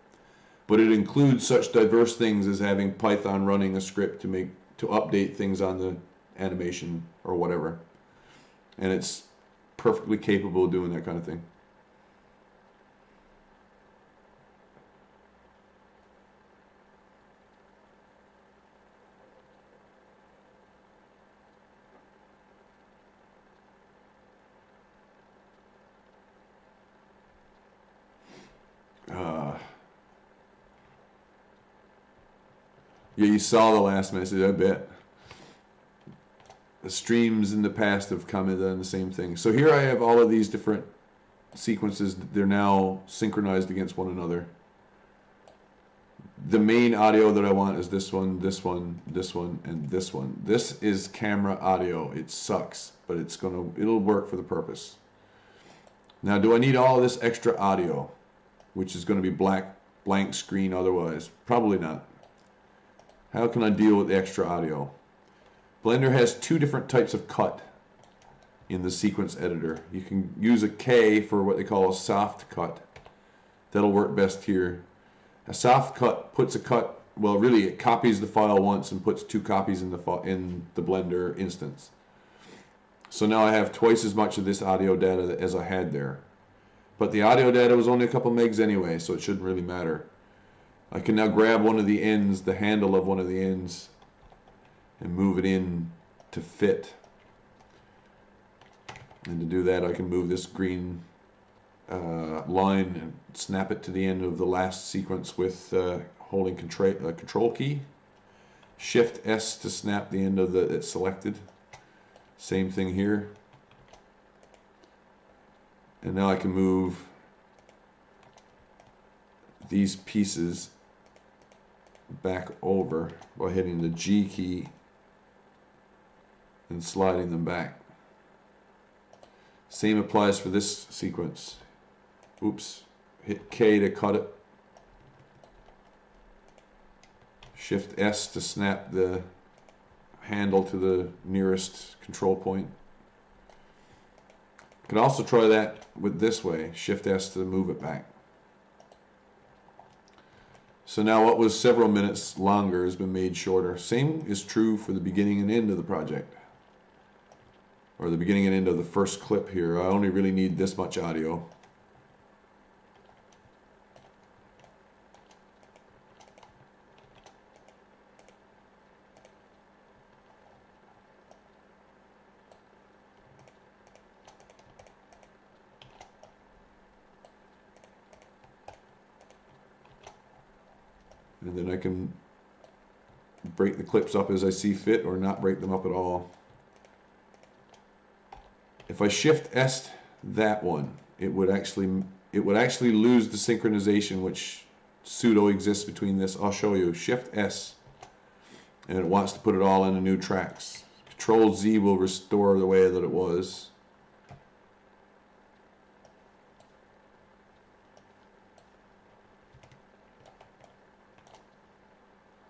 But it includes such diverse things as having Python running a script to update things on the animation or whatever. And it's perfectly capable of doing that kind of thing. Yeah, you saw the last message, I bet. The streams in the past have commented on the same thing. So here I have all of these different sequences. They're now synchronized against one another. The main audio that I want is this one, this one, this one, and this one. This is camera audio. It sucks, but it'll work for the purpose. Now, do I need all this extra audio, which is going to be blank screen otherwise? Probably not. How can I deal with the extra audio? Blender has two different types of cut in the sequence editor. You can use a K for what they call a soft cut. That'll work best here. A soft cut puts a cut, well really it copies the file once and puts two copies in the Blender instance. So now I have twice as much of this audio data as I had there. But the audio data was only a couple megs anyway, so it shouldn't really matter. I can now grab one of the ends, the handle of one of the ends, and move it in to fit. And to do that, I can move this green line and snap it to the end of the last sequence with holding control key. Shift S to snap the end of it's selected. Same thing here. And now I can move these pieces back over by hitting the G key and sliding them back. Same applies for this sequence. Oops. Hit K to cut it. Shift S to snap the handle to the nearest control point. You can also try that with this way. Shift S to move it back. So now what was several minutes longer has been made shorter. Same is true for the beginning and end of the project. Or the beginning and end of the first clip here. I only really need this much audio. And then I can break the clips up as I see fit or not break them up at all. If I shift S that one, it would actually lose the synchronization which pseudo exists between this. I'll show you. Shift S, and it wants to put it all into new tracks. Control Z will restore the way that it was.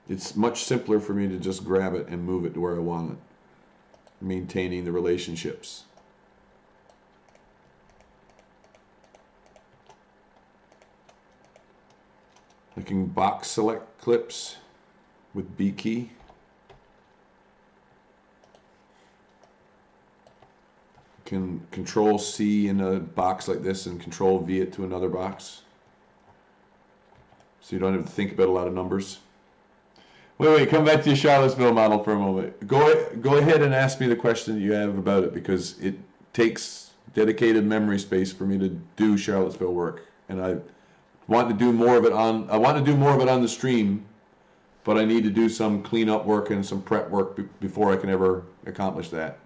It's much simpler for me to just grab it and move it to where I want it, maintaining the relationships. I can box select clips with B key. Can Control C in a box like this and Control V it to another box. So you don't have to think about a lot of numbers. Wait, come back to your Charlottesville model for a moment. Go ahead and ask me the question that you have about it, because it takes dedicated memory space for me to do Charlottesville work, and I want to do more of it on the stream, but I need to do some cleanup work and some prep work before I can ever accomplish that.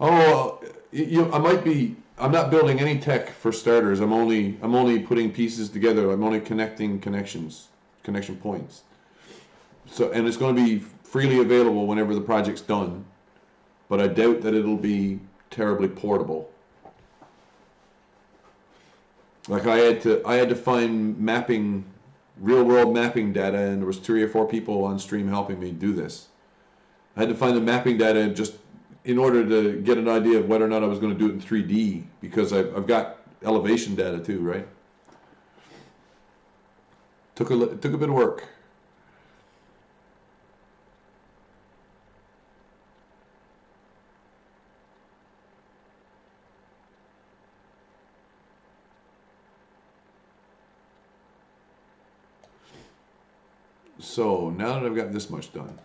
Oh, I'm not building any tech for starters. I'm only putting pieces together. I'm only connecting connection points. So, and it's going to be freely available whenever the project's done, but I doubt that it'll be terribly portable. Like I had to find real world mapping data, and there was 3 or 4 people on stream helping me do this. I had to find the mapping data just in order to get an idea of whether or not I was going to do it in 3D, because I've got elevation data too, right? Took a bit of work. So now that I've got this much done,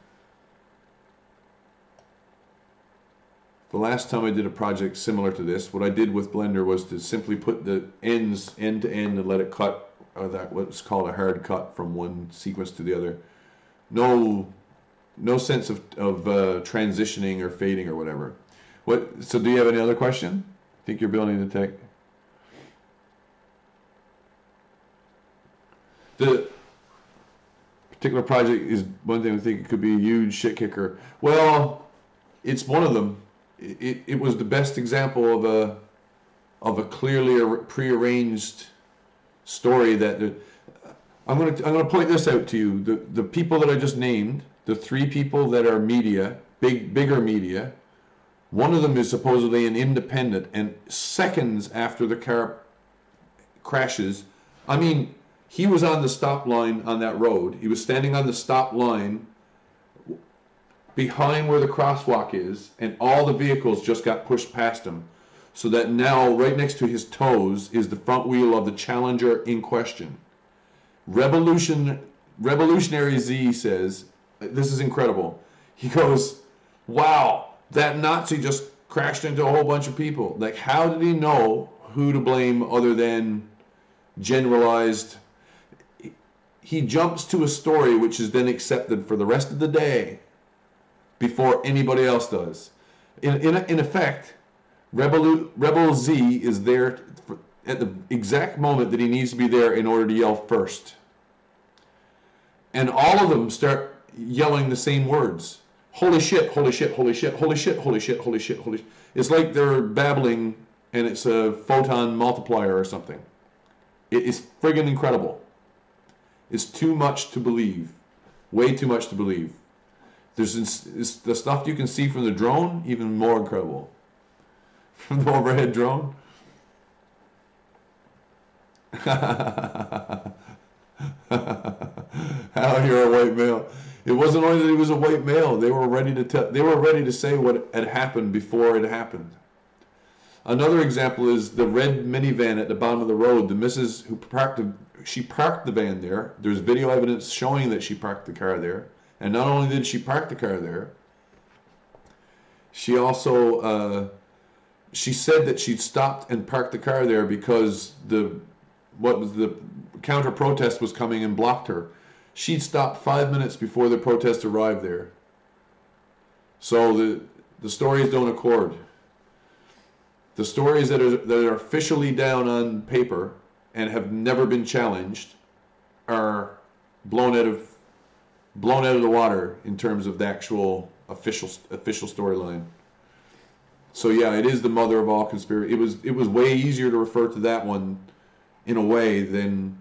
the last time I did a project similar to this, what I did with Blender was to simply put the ends end to end and let it cut, or that what's called a hard cut from one sequence to the other. No sense of transitioning or fading or whatever. So do you have any other question? I think you're building the tech. The particular project is one thing I think it could be a huge shit kicker. Well, it's one of them. It was the best example of a clearly prearranged story that I'm gonna point this out to you. The people that I just named, the 3 people that are media, bigger media, one of them is supposedly an independent, and seconds after the car crashes, I mean, he was on the stop line on that road. He was standing on the stop line behind where the crosswalk is, and all the vehicles just got pushed past him, so that now right next to his toes is the front wheel of the Challenger in question. Revolutionary Z says, this is incredible. He goes, wow, that Nazi just crashed into a whole bunch of people. Like, how did he know who to blame other than generalized? He jumps to a story which is then accepted for the rest of the day before anybody else does. In effect, Rebel Z is there at the exact moment that he needs to be there in order to yell first. And all of them start yelling the same words. Holy shit, holy shit, holy shit, holy shit, holy shit, holy shit, holy shit. It's like they're babbling and it's a photon multiplier or something. It is friggin' incredible. It's too much to believe. Way too much to believe. There's the stuff you can see from the drone, even more incredible. From the overhead drone. How you're a white male. It wasn't only that he was a white male. They were ready to say what had happened before it happened. Another example is the red minivan at the bottom of the road. The missus who parked the van there. There's video evidence showing that she parked the car there. And not only did she park the car there, she also she said that she'd stopped and parked the car there because the counter protest was coming and blocked her. She'd stopped 5 minutes before the protest arrived there. So the stories don't accord. The stories that are officially down on paper and have never been challenged are blown out of the water in terms of the actual official storyline. So yeah, it is the mother of all conspiracy. It was way easier to refer to that one in a way than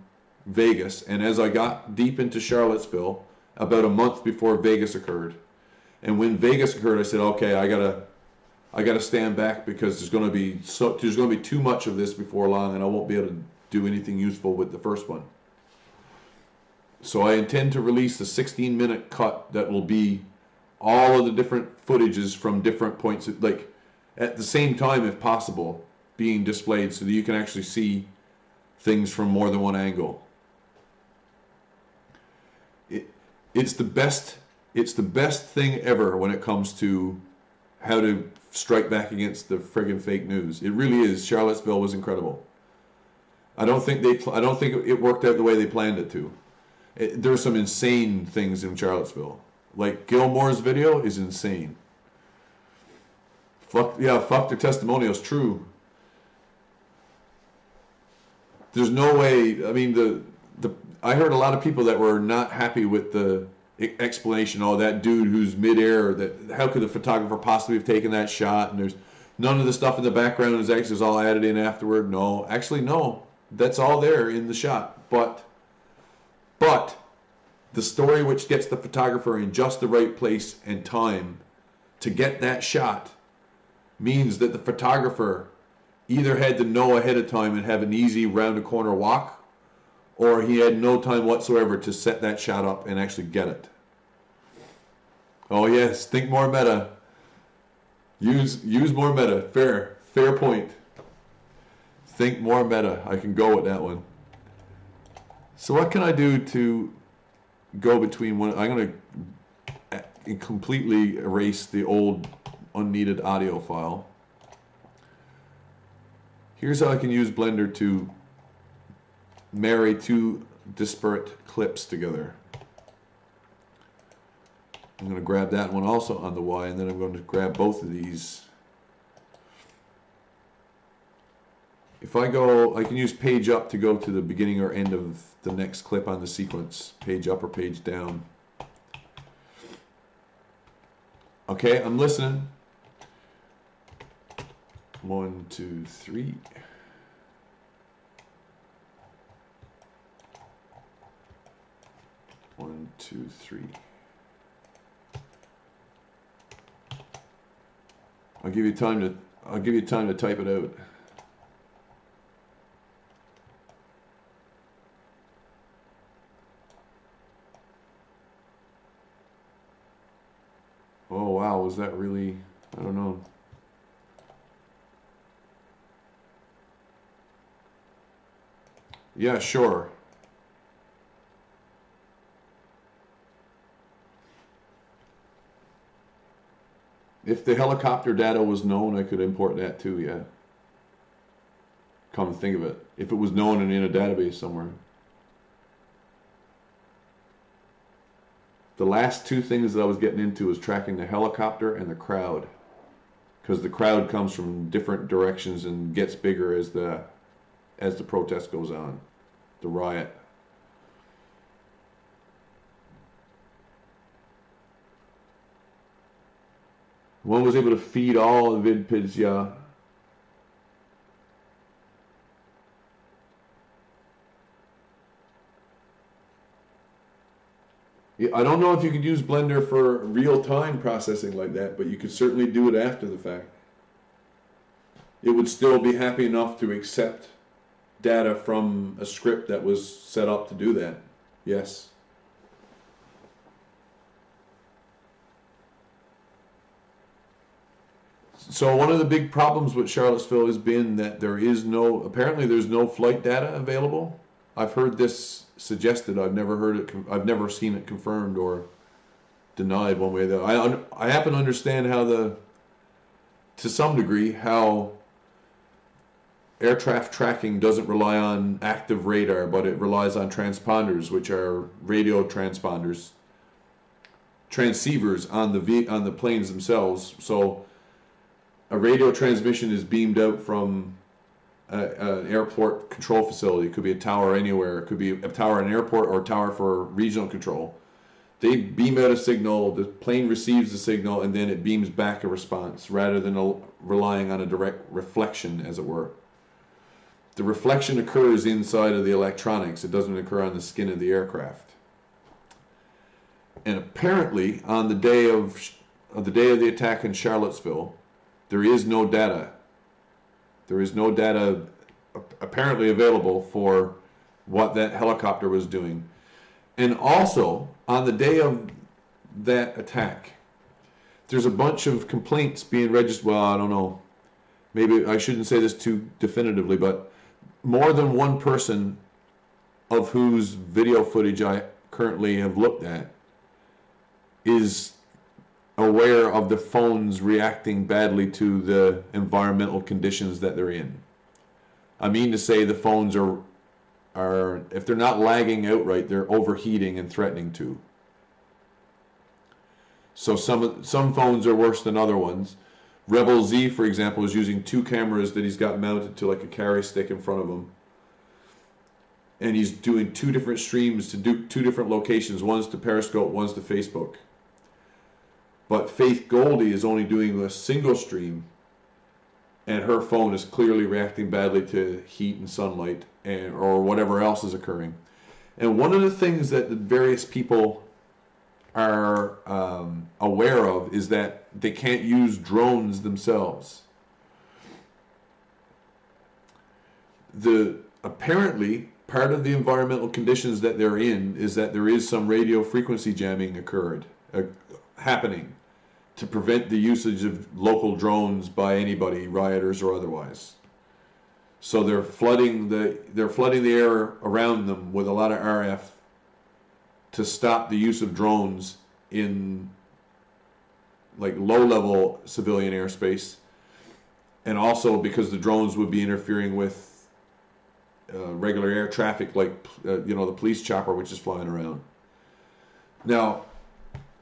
Vegas. And as I got deep into Charlottesville, about a month before Vegas occurred, and when Vegas occurred, I said, okay, I gotta stand back because there's gonna be too much of this before long, and I won't be able to do anything useful with the first one. So I intend to release a 16-minute cut that will be all of the different footages from different points, like at the same time if possible, being displayed so that you can actually see things from more than one angle. It's the best thing ever when it comes to how to strike back against the friggin' fake news. It really is. Charlottesville was incredible. I don't think it worked out the way they planned it to. There are some insane things in Charlottesville. Like Gilmore's video is insane. Fuck their testimonials. True. There's no way. I mean, I heard a lot of people that were not happy with the explanation. Oh, that dude who's midair. How could the photographer possibly have taken that shot? And there's none of the stuff in the background is all added in afterward. No, actually, no. That's all there in the shot. But the story which gets the photographer in just the right place and time to get that shot means that the photographer either had to know ahead of time and have an easy round the corner walk, or he had no time whatsoever to set that shot up and actually get it. Oh yes, think more meta. Use more meta. Fair point. Think more meta. I can go with that one. So what can I do to go between one? I'm going to completely erase the old unneeded audio file. Here's how I can use Blender to marry two disparate clips together. I'm going to grab that one also on the Y, and then I'm going to grab both of these. If I can use page up to go to the beginning or end of the next clip on the sequence. Page up or page down. Okay, I'm listening. 1, 2, 3. One, two, three. I'll give you time to type it out. Oh wow, was that really? I don't know. Yeah, sure. If the helicopter data was known, I could import that too, yeah. Come to think of it. If it was known and in a database somewhere. The last two things that I was getting into was tracking the helicopter and the crowd. Because the crowd comes from different directions and gets bigger as the protest goes on. The riot. One was able to feed all the vidpids, yeah. I don't know if you could use Blender for real-time processing like that, but you could certainly do it after the fact. It would still be happy enough to accept data from a script that was set up to do that. Yes. So one of the big problems with Charlottesville has been that apparently there's no flight data available. I've heard this suggested. I've never seen it confirmed or denied one way or the other. I happen to understand to some degree, how air traffic tracking doesn't rely on active radar, but it relies on transponders, which are radio transponders, transceivers on the planes themselves. So a radio transmission is beamed out from an airport control facility. It could be a tower anywhere. It could be a tower at an airport or a tower for regional control. They beam out a signal, the plane receives the signal, and then it beams back a response rather than relying on a direct reflection, as it were. The reflection occurs inside of the electronics. It doesn't occur on the skin of the aircraft. And apparently, on the day of the attack in Charlottesville, there is no data. There is no data apparently available for what that helicopter was doing. And also, on the day of that attack, there's a bunch of complaints being registered. Well, I don't know. Maybe I shouldn't say this too definitively, but more than one person of whose video footage I currently have looked at is aware of the phones reacting badly to the environmental conditions that they're in. I mean to say the phones are if they're not lagging outright, they're overheating and threatening to. So some phones are worse than other ones. Rebel Z, for example, is using 2 cameras that he's got mounted to like a carry stick in front of him. And he's doing 2 different streams to do 2 different locations. One's to Periscope, one's to Facebook. But Faith Goldie is only doing a single stream, and her phone is clearly reacting badly to heat and sunlight or whatever else is occurring. And one of the things that the various people are aware of is that they can't use drones themselves. Apparently, part of the environmental conditions that they're in is that there is some radio frequency jamming happening to prevent the usage of local drones by anybody, rioters or otherwise. So they're flooding the air around them with a lot of RF to stop the use of drones in like low-level civilian airspace, and also because the drones would be interfering with regular air traffic, like the police chopper which is flying around. Now,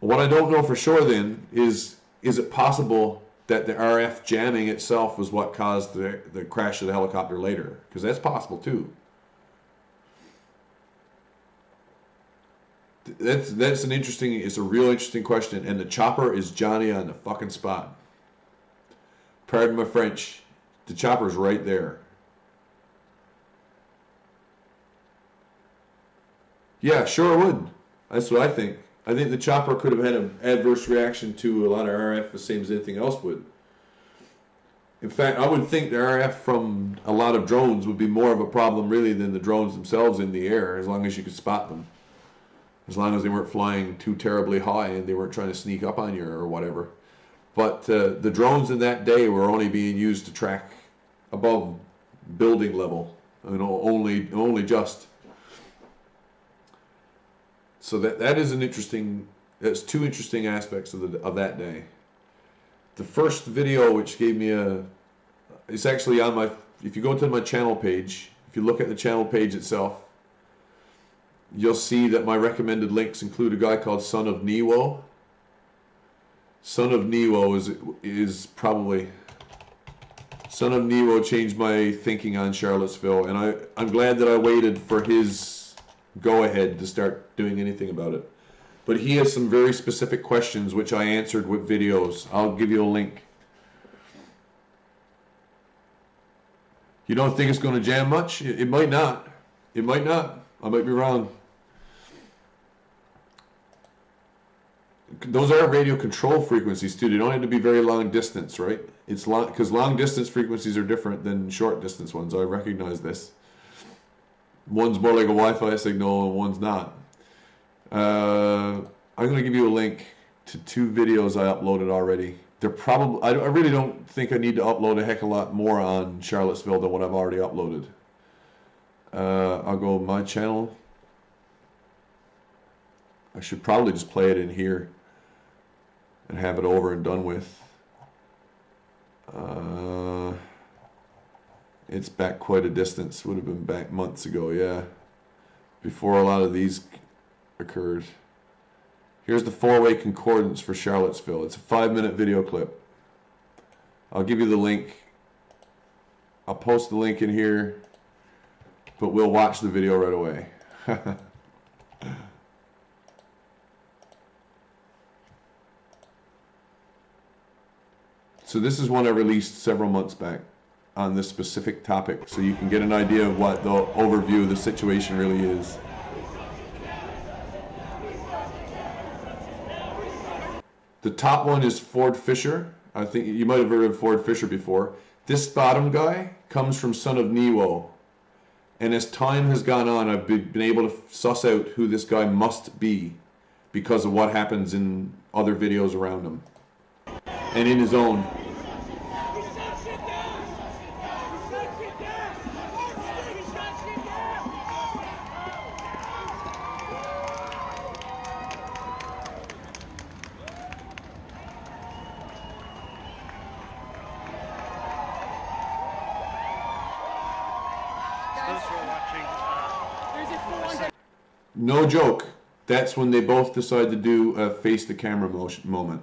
what I don't know for sure then is it possible that the RF jamming itself was what caused the crash of the helicopter later? Because that's possible too. It's a real interesting question, and the chopper is Johnny on the fucking spot. Pardon my French, the chopper's right there. Yeah, sure it would. That's what I think. I think the chopper could have had an adverse reaction to a lot of RF the same as anything else would. In fact, I would think the RF from a lot of drones would be more of a problem really than the drones themselves in the air, as long as you could spot them. As long as they weren't flying too terribly high and they weren't trying to sneak up on you or whatever. But the drones in that day were only being used to track above building level. Only just. So that is that's 2 interesting aspects of that day. The first video, which gave me it's actually on if you go to my channel page, if you look at the channel page itself, you'll see that my recommended links include a guy called Son of Newo. Son of Newo is probably... Son of Newo changed my thinking on Charlottesville, and I'm glad that I waited for his go-ahead to start doing anything about it. But he has some very specific questions which I answered with videos. I'll give you a link. You don't think it's going to jam much? It might not. It might not. I might be wrong. Those are radio control frequencies too. They don't have to be very long distance, right? It's long because long distance frequencies are different than short distance ones. I recognize this. One's more like a Wi-Fi signal and one's not. I'm going to give you a link to 2 videos I uploaded already. They're probably... I really don't think I need to upload a heck of a lot more on Charlottesville than what I've already uploaded. I'll go my channel. I should probably just play it in here and have it over and done with. It's back quite a distance. Would have been back months ago, yeah. Before a lot of these occurred. Here's the 4-way concordance for Charlottesville. It's a 5-minute video clip. I'll give you the link. I'll post the link in here, but we'll watch the video right away. So this is one I released several months back on this specific topic, so you can get an idea of what the overview of the situation really is. The top one is Ford Fisher. I think you might have heard of Ford Fisher before. This bottom guy comes from Son of Neo. And as time has gone on, I've been able to suss out who this guy must be because of what happens in other videos around him. And in his own. No joke. That's when they both decide to do a face the camera moment.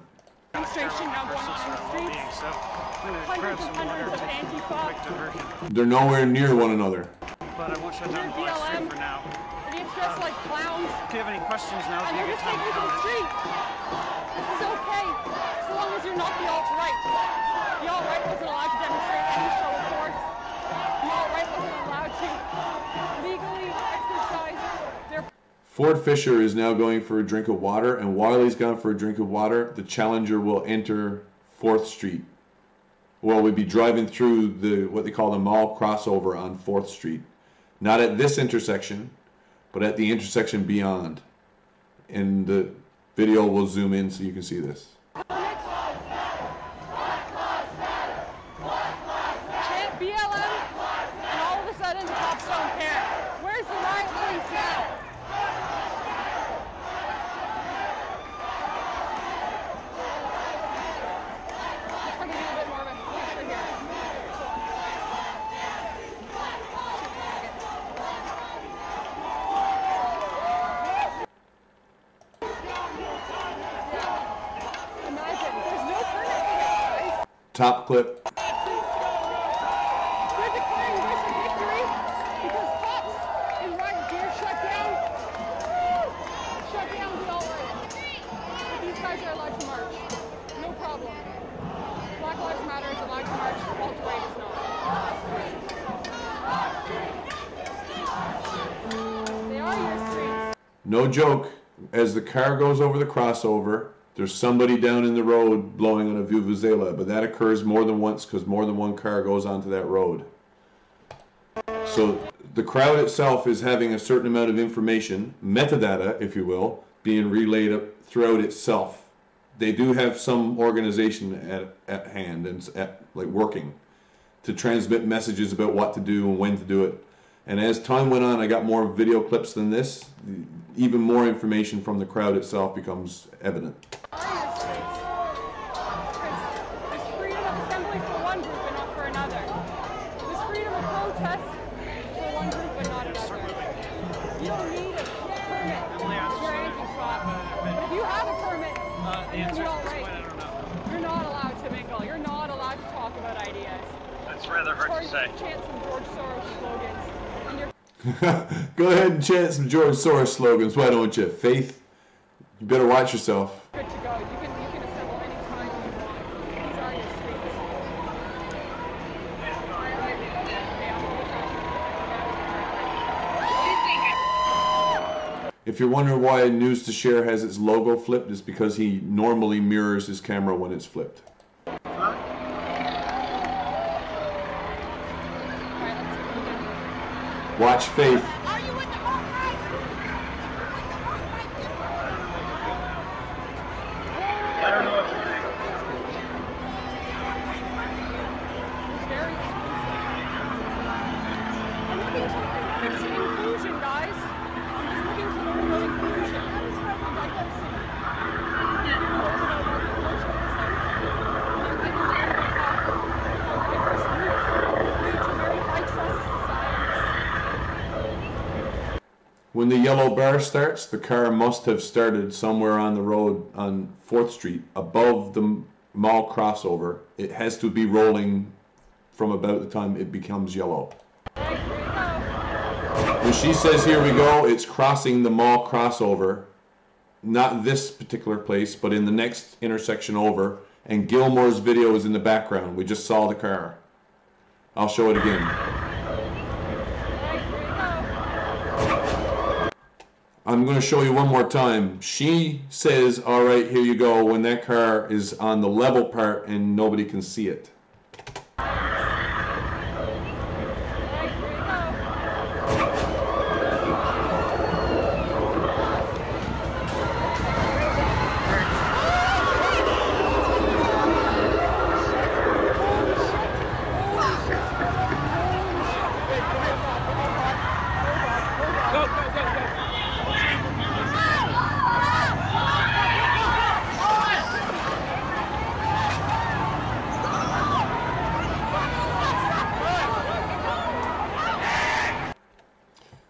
They're nowhere near one another. But I wish I'd done the live stream for now. It's just like clowns. If you have any questions now, And you they're get just time taking to to the comment. street. This is okay, as long as you're not the alt-right. The alt-right wasn't allowed to demonstrate any show of force. The alt-right wasn't allowed to legally exercise their... Ford Fisher is now going for a drink of water, and while he's gone for a drink of water, the Challenger will enter 4th Street. Well, we'd be driving through the what they call the mall crossover on 4th Street. Not at this intersection, but at the intersection beyond. And the video will zoom in so you can see this. Chant BLM, and all of a sudden the cops don't care. Where's the riot police now? Let's bring it a bit more of a picture here. Imagine, there's no permit for this, guys. Top clip. They're declaring this a victory because cops in riot gear shut down the alt-right. But these guys are allowed to march. No problem. Black Lives Matter is allowed to march. Alt-right is not. They are your streets. No joke. As the car goes over the crossover, there's somebody down in the road blowing on a vuvuzela, but that occurs more than once because more than one car goes onto that road. So the crowd itself is having a certain amount of information, metadata, if you will, being relayed throughout itself. They do have some organization at hand and like working to transmit messages about what to do and when to do it. And as time went on, I got more video clips than this. Even more information from the crowd itself becomes evident. There's freedom of assembly for one group and not for another. There's freedom of protest for one group but not another. You don't need a permit if you're anti-SWAT. But if you have a permit, The answer you're is all this right. point, I don't know. You're not allowed to mingle. You're not allowed to talk about ideas. That's rather hard Or to say. chant some George Soros slogans. And you're Go ahead and chant some George Soros slogans, why don't you? Faith, you better watch yourself. good to go. You can assemble any time you want. These are your streets. If you're wondering why News to Share has its logo flipped, it's because he normally mirrors his camera when it's flipped. Watch Faith. Are you with the alt-right? I don't know if It's very I'm looking to fix inclusion, guys. I'm just looking to learn about inclusion. Like, let's see. When the yellow bar starts, the car must have started somewhere on the road on 4th Street, above the mall crossover, it has to be rolling from about the time it becomes yellow. When she says here we go, it's crossing the mall crossover, not this particular place, but in the next intersection over, and Gilmore's video is in the background. We just saw the car. I'll show it again. I'm going to show you one more time. She says, all right, here you go, when that car is on the level part and nobody can see it.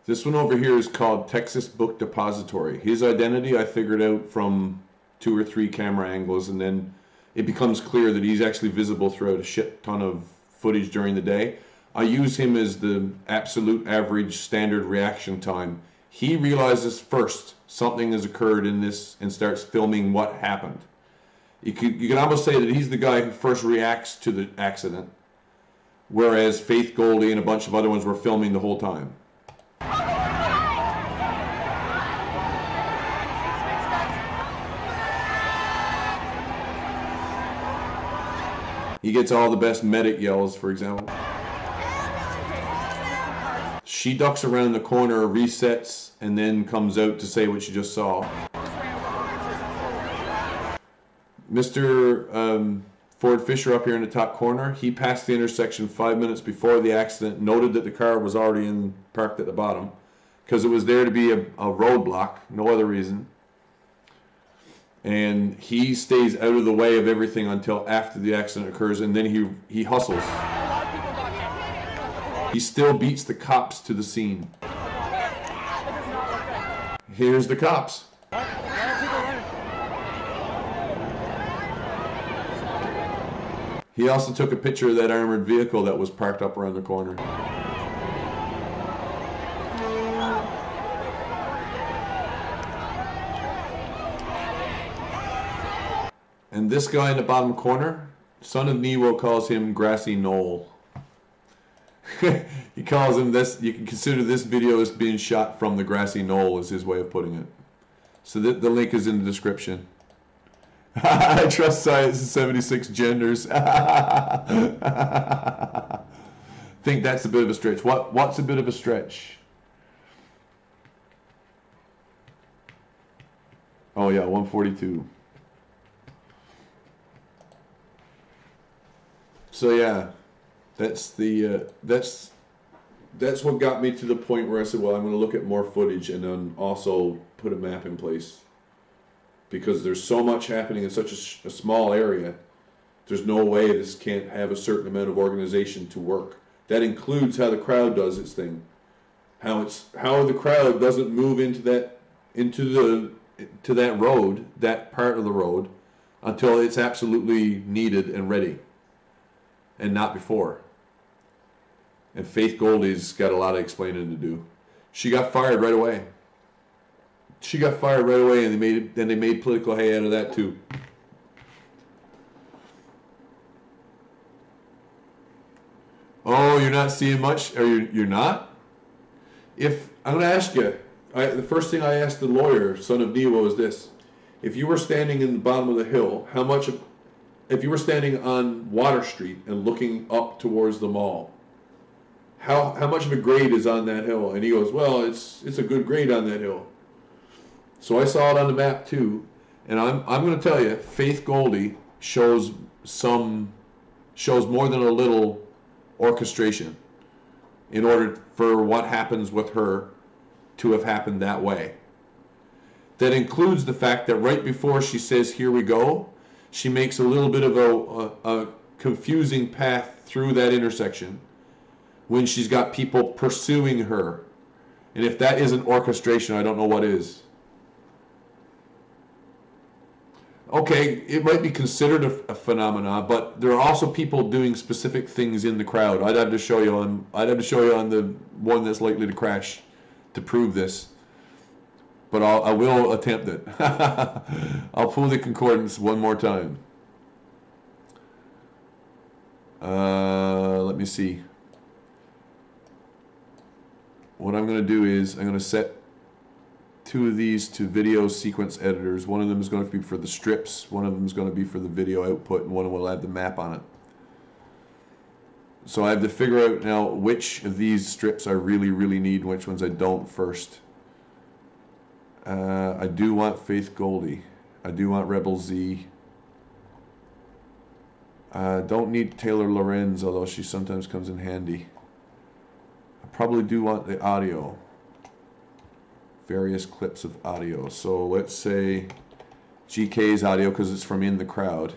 This one over here is called Texas Book Depository. His identity I figured out from 2 or 3 camera angles, and then it becomes clear that he's actually visible throughout a shit ton of footage during the day. I use him as the absolute average standard reaction time. He realizes first something has occurred in this and starts filming what happened. You can almost say that he's the guy who first reacts to the accident, whereas Faith Goldie and a bunch of other ones were filming the whole time. He gets all the best medic yells, for example. She ducks around the corner, resets, and then comes out to say what she just saw. Mr. Ford Fisher up here in the top corner, he passed the intersection 5 minutes before the accident, noted that the car was already parked at the bottom, because it was there to be a roadblock, no other reason. And he stays out of the way of everything until after the accident occurs, and then he hustles. He still beats the cops to the scene. Here's the cops. He also took a picture of that armored vehicle that was parked up around the corner. And this guy in the bottom corner, Son of Nero calls him Grassy Knoll. He calls him this. You can consider this video as being shot from the Grassy Knoll, is his way of putting it. So the link is in the description. I trust science and 76 genders. Think that's a bit of a stretch. What's a bit of a stretch? Oh yeah, 142. So yeah, that's what got me to the point where I said, well, I'm going to look at more footage and then also put a map in place, because there's so much happening in such a small area. There's no way this can't have a certain amount of organization to work. That includes how the crowd does its thing, how the crowd doesn't move into that road, that part of the road, until it's absolutely needed and ready, and not before. And Faith Goldie's got a lot of explaining to do. She got fired right away. And they made political hay out of that too. Oh, you're not seeing much? Or you're not? I'm going to ask you. The first thing I asked the lawyer, Son of Nero, is this: if you were standing in the bottom of the hill, if you were standing on Water Street and looking up towards the mall, how much of a grade is on that hill? And he goes, well, it's a good grade on that hill. So I saw it on the map too, and I'm going to tell you, Faith Goldie shows more than a little orchestration in order for what happens with her to have happened that way. That includes the fact that right before she says, here we go, she makes a little bit of a confusing path through that intersection when she's got people pursuing her. And if that isn't orchestration, I don't know what is. Okay, it might be considered a phenomena, but there are also people doing specific things in the crowd. I'd have to show you on the one that's likely to crash to prove this. But I will attempt it. I'll pull the concordance one more time. Let me see. What I'm going to do is I'm going to set two of these to video sequence editors. One of them is going to be for the strips, one of them is going to be for the video output, and one will add the map on it. So I have to figure out now which of these strips I really, really need, and which ones I don't first. I do want Faith Goldie. I do want Rebel Z. I don't need Taylor Lorenz, although she sometimes comes in handy. I probably do want the audio. Various clips of audio. So let's say GK's audio because it's from in the crowd.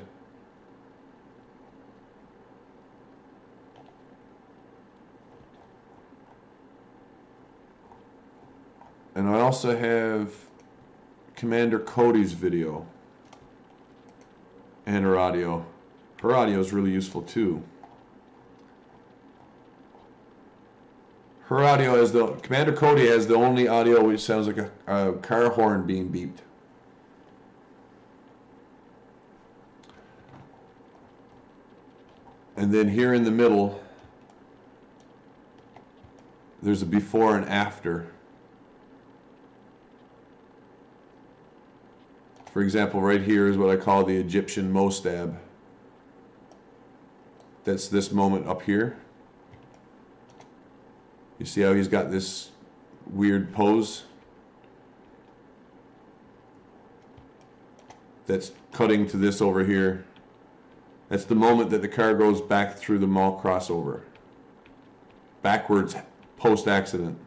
And I also have Commander Cody's video and her audio. Her audio is really useful too. Her audio has Commander Cody has the only audio which sounds like a car horn being beeped. And then here in the middle, there's a before and after. For example, right here is what I call the Egyptian Mostab. That's this moment up here. You see how he's got this weird pose? That's cutting to this over here. That's the moment that the car goes back through the mall crossover. Backwards, post-accident.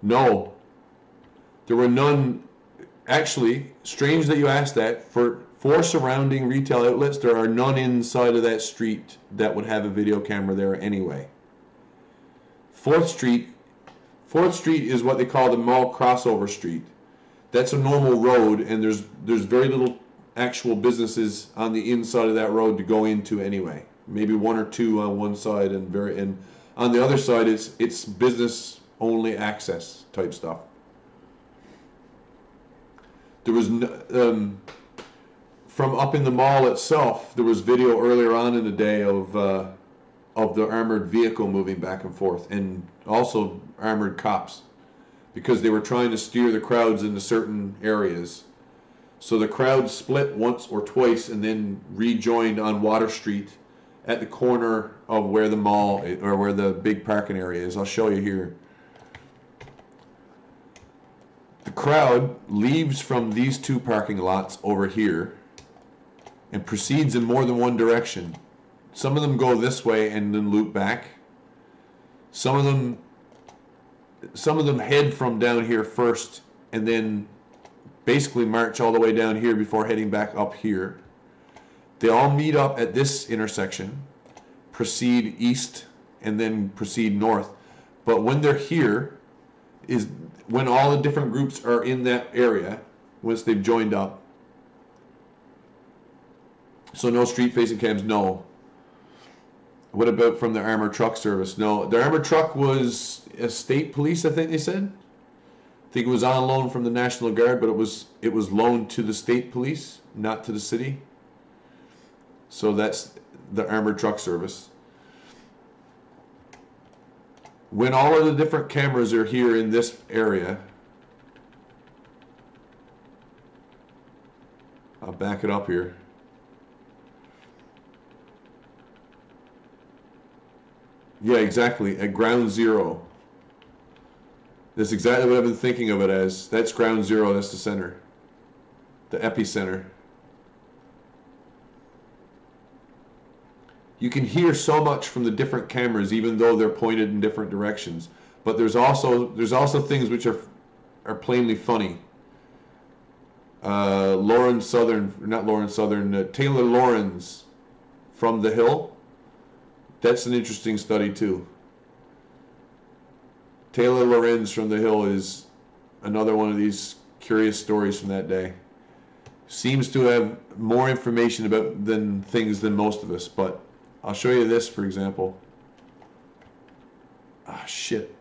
No. There were none. Actually, strange that you asked that. For surrounding retail outlets, there are none inside of that street that would have a video camera there anyway. 4th Street is what they call the mall crossover street. That's a normal road, and there's very little actual businesses on the inside of that road to go into anyway. Maybe one or two on one side, and on the other side it's business only access type stuff. There was from up in the mall itself, there was video earlier on in the day of the armored vehicle moving back and forth, and also armored cops, because they were trying to steer the crowds into certain areas. So the crowd split once or twice and then rejoined on Water Street at the corner of where the mall, or where the big parking area is. I'll show you here. The crowd leaves from these two parking lots over here and proceeds in more than one direction. Some of them go this way and then loop back. Some of them head from down here first and then basically march all the way down here before heading back up here. They all meet up at this intersection, proceed east, and then proceed north. But when they're here is when all the different groups are in that area, once they've joined up. So no street-facing cams, no. What about from the armored truck service? No, the armored truck was a state police, I think they said. I think it was on loan from the National Guard, but it was loaned to the state police, not to the city. So that's the armored truck service. When all of the different cameras are here in this area, I'll back it up here. Yeah, exactly. At ground zero. That's exactly what I've been thinking of it as. That's ground zero. That's the center. The epicenter. You can hear so much from the different cameras, even though they're pointed in different directions. But there's also things which are plainly funny. Taylor Lorenz from the Hill. That's an interesting study too. Taylor Lorenz from the Hill is another one of these curious stories from that day. Seems to have more information about things than most of us, but I'll show you this, for example. Ah, shit.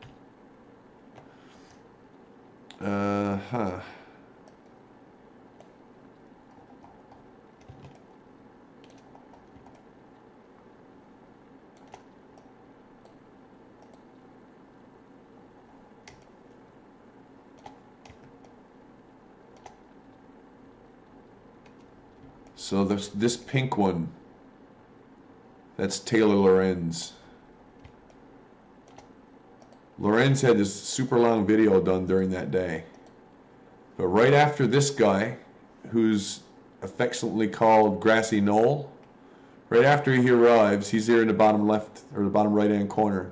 So this pink one, that's Taylor Lorenz. Lorenz had this super long video done during that day. But right after this guy, who's affectionately called Grassy Knoll, right after he arrives, he's here in the bottom left, or the bottom right hand corner.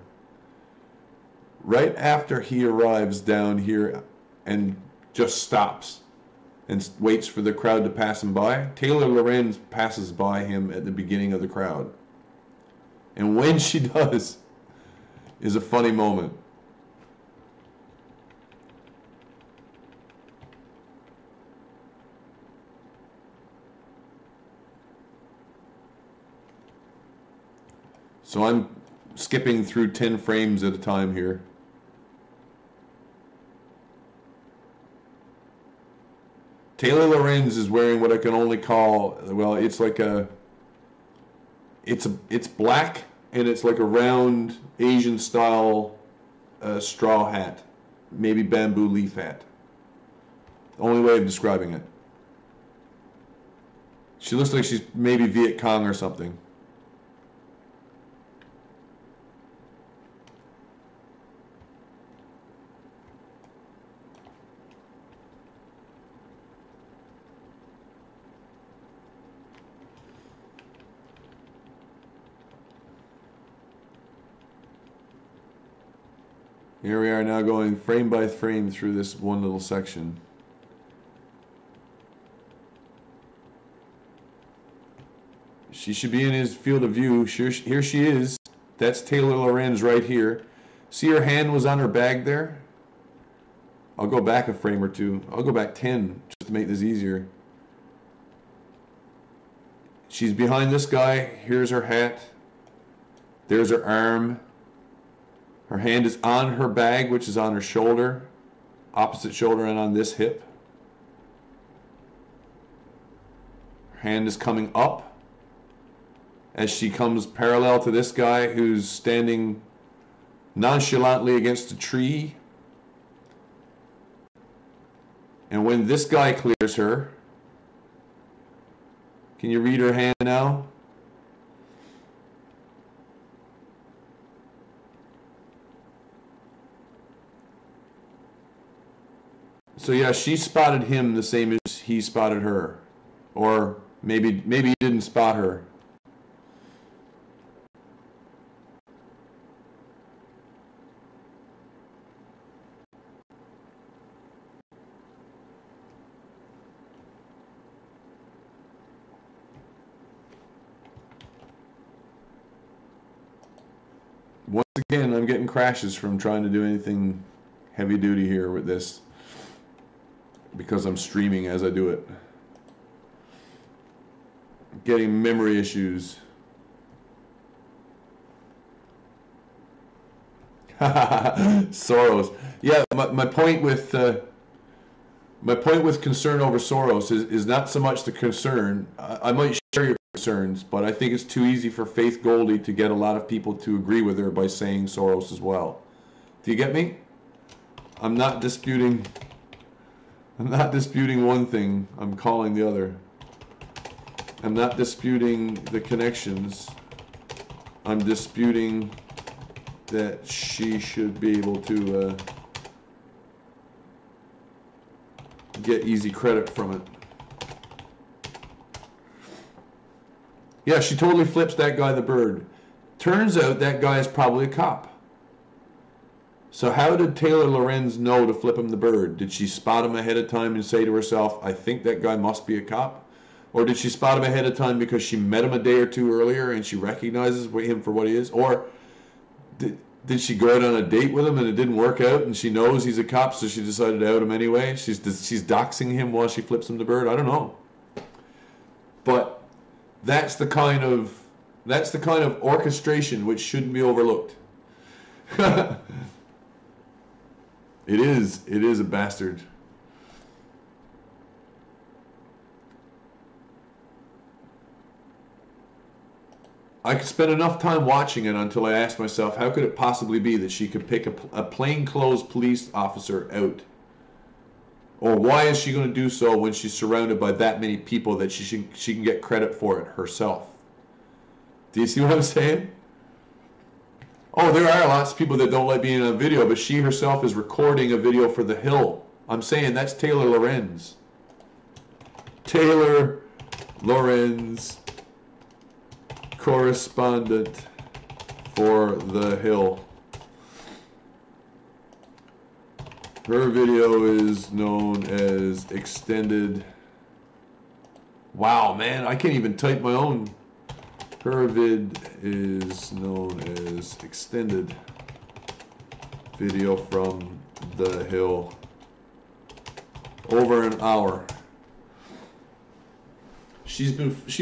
Right after he arrives down here and just stops and waits for the crowd to pass him by, Taylor Lorenz passes by him at the beginning of the crowd. And when she does, is a funny moment. So I'm skipping through 10 frames at a time here. Taylor Lorenz is wearing what I can only call, well, it's like it's black, and it's like a round Asian style straw hat, maybe bamboo leaf hat. Only way of describing it. She looks like she's maybe Viet Cong or something. Here we are now going frame by frame through this one little section. She should be in his field of view. Here she is. That's Taylor Lorenz right here. See her hand was on her bag there? I'll go back a frame or two. I'll go back 10 just to make this easier. She's behind this guy. Here's her hat. There's her arm. Her hand is on her bag, which is on her shoulder, opposite shoulder, and on this hip. Her hand is coming up as she comes parallel to this guy who's standing nonchalantly against a tree. And when this guy clears her, can you read her hand now? So yeah, she spotted him the same as he spotted her. Or maybe he didn't spot her. Once again, I'm getting crashes from trying to do anything heavy duty here with this, because I'm streaming as I do it. I'm getting memory issues. Soros. Yeah, my point with concern over Soros is not so much the concern. I might share your concerns, but I think it's too easy for Faith Goldie to get a lot of people to agree with her by saying Soros as well. Do you get me? I'm not disputing one thing, I'm calling the other. I'm not disputing the connections. I'm disputing that she should be able to get easy credit from it. Yeah, she totally flips that guy the bird. Turns out that guy is probably a cop. So how did Taylor Lorenz know to flip him the bird? Did she spot him ahead of time and say to herself, I think that guy must be a cop? Or did she spot him ahead of time because she met him a day or two earlier and she recognizes him for what he is? Or Did she go out on a date with him and it didn't work out, and she knows he's a cop, so she decided to out him anyway? She's doxing him while she flips him the bird. I don't know. But that's the kind of orchestration which shouldn't be overlooked. It is a bastard. I could spend enough time watching it until I asked myself, how could it possibly be that she could pick a plainclothes police officer out? Or why is she going to do so when she's surrounded by that many people that she can get credit for it herself? Do you see what I'm saying? Oh, there are lots of people that don't like being on video, but she herself is recording a video for The Hill. I'm saying that's Taylor Lorenz. Taylor Lorenz, correspondent for The Hill. Her video is known as Extended. Wow, man, I can't even type my own. Her vid is known as Extended Video from The Hill. Over an hour. She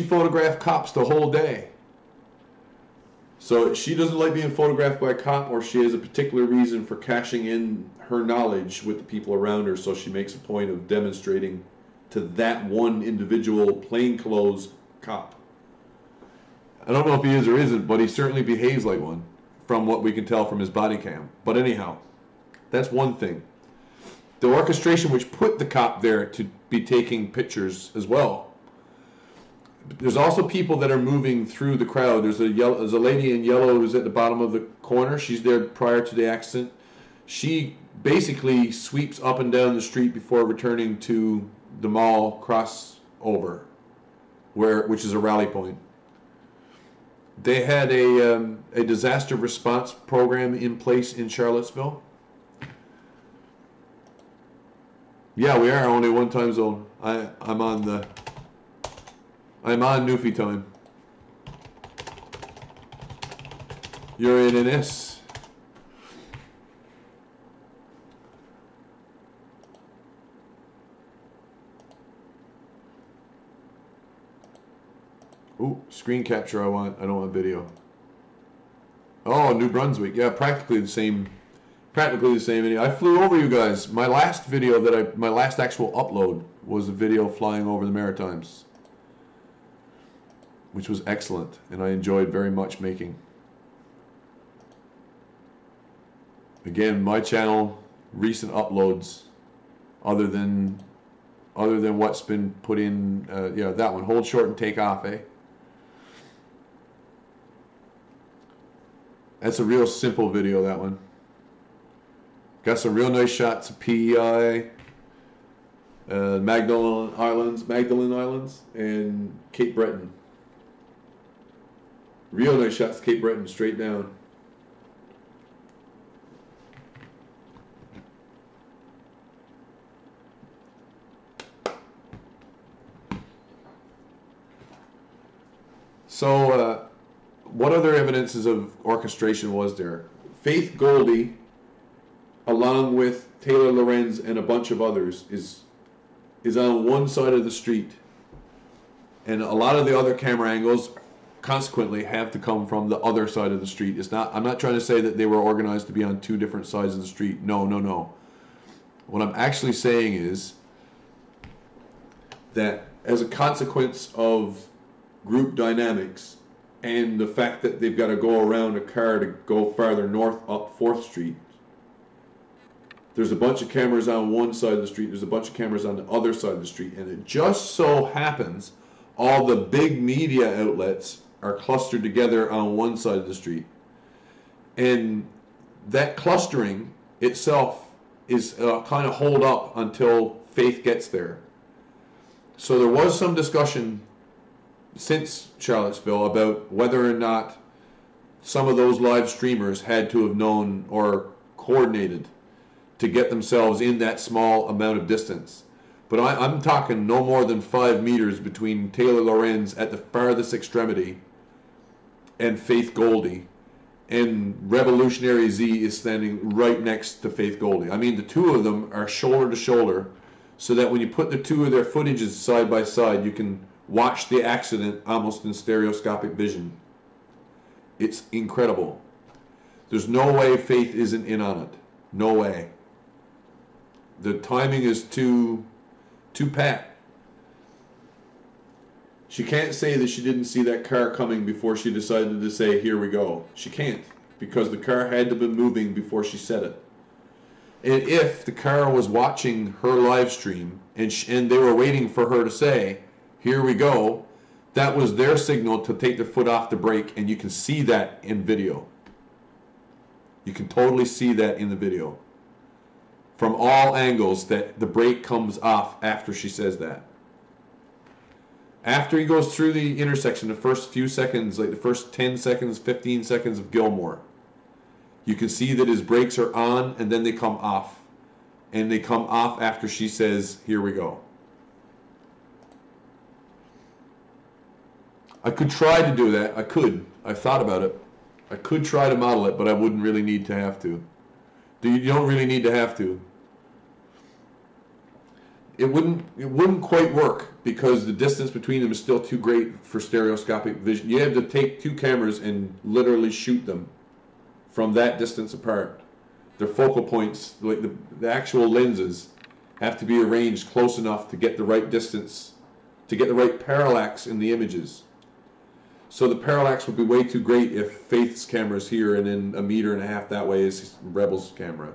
photographed cops the whole day. So she doesn't like being photographed by a cop, or she has a particular reason for cashing in her knowledge with the people around her, so she makes a point of demonstrating to that one individual plainclothes cop. I don't know if he is or isn't, but he certainly behaves like one from what we can tell from his body cam. But anyhow, that's one thing. The orchestration which put the cop there to be taking pictures as well. There's also people that are moving through the crowd. There's a lady in yellow who's at the bottom of the corner. She's there prior to the accident. She basically sweeps up and down the street before returning to the mall crossover, which is a rally point. They had a disaster response program in place in Charlottesville. Yeah, we are only one time zone. I'm on Newfie time. You're in NS. Ooh, screen capture I want. I don't want video. Oh, New Brunswick. Yeah, practically the same. Practically the same video. I flew over you guys. My last video my last actual upload was a video flying over the Maritimes, which was excellent, and I enjoyed very much making. Again, my channel, recent uploads, other than what's been put in. Yeah, that one. Hold short and take off, eh? That's a real simple video, that one. Got some real nice shots of PEI, Magdalen Islands, and Cape Breton. Real nice shots of Cape Breton, straight down. So, what other evidences of orchestration was there? Faith Goldie, along with Taylor Lorenz and a bunch of others, is on one side of the street, and a lot of the other camera angles consequently have to come from the other side of the street. I'm not trying to say that they were organized to be on two different sides of the street. No. What I'm actually saying is that as a consequence of group dynamics and the fact that they've got to go around a car to go farther north up 4th Street, there's a bunch of cameras on one side of the street, there's a bunch of cameras on the other side of the street, and it just so happens all the big media outlets are clustered together on one side of the street. And that clustering itself is kind of hold up until Faith gets there. So there was some discussion since Charlottesville about whether or not some of those live streamers had to have known or coordinated to get themselves in that small amount of distance. But I'm talking no more than 5 meters between Taylor Lorenz at the farthest extremity and Faith Goldie. and Revolutionary Z is standing right next to Faith Goldie. I mean, the two of them are shoulder to shoulder, so that when you put the two of their footages side by side, you can watch the accident almost in stereoscopic vision. It's incredible. There's no way Faith isn't in on it. No way. The timing is too pat. She can't say that she didn't see that car coming before she decided to say, here we go. She can't, because the car had to be moving before she said it. And if the car was watching her live stream and they were waiting for her to say, here we go, that was their signal to take their foot off the brake, and you can see that in video. You can totally see that in the video. From all angles, that the brake comes off after she says that. After he goes through the intersection, the first few seconds, like the first 10 seconds, 15 seconds of Gilmore, you can see that his brakes are on and then they come off. And they come off after she says, here we go. I could try to do that. I could. I thought about it. I could try to model it, but I wouldn't really need to have to. You don't really need to have to. It wouldn't quite work because the distance between them is still too great for stereoscopic vision. You have to take two cameras and literally shoot them from that distance apart. Their focal points, like the actual lenses, have to be arranged close enough to get the right distance, to get the right parallax in the images. So the parallax would be way too great if Faith's camera is here and then 1.5 meters that way is Rebel's camera.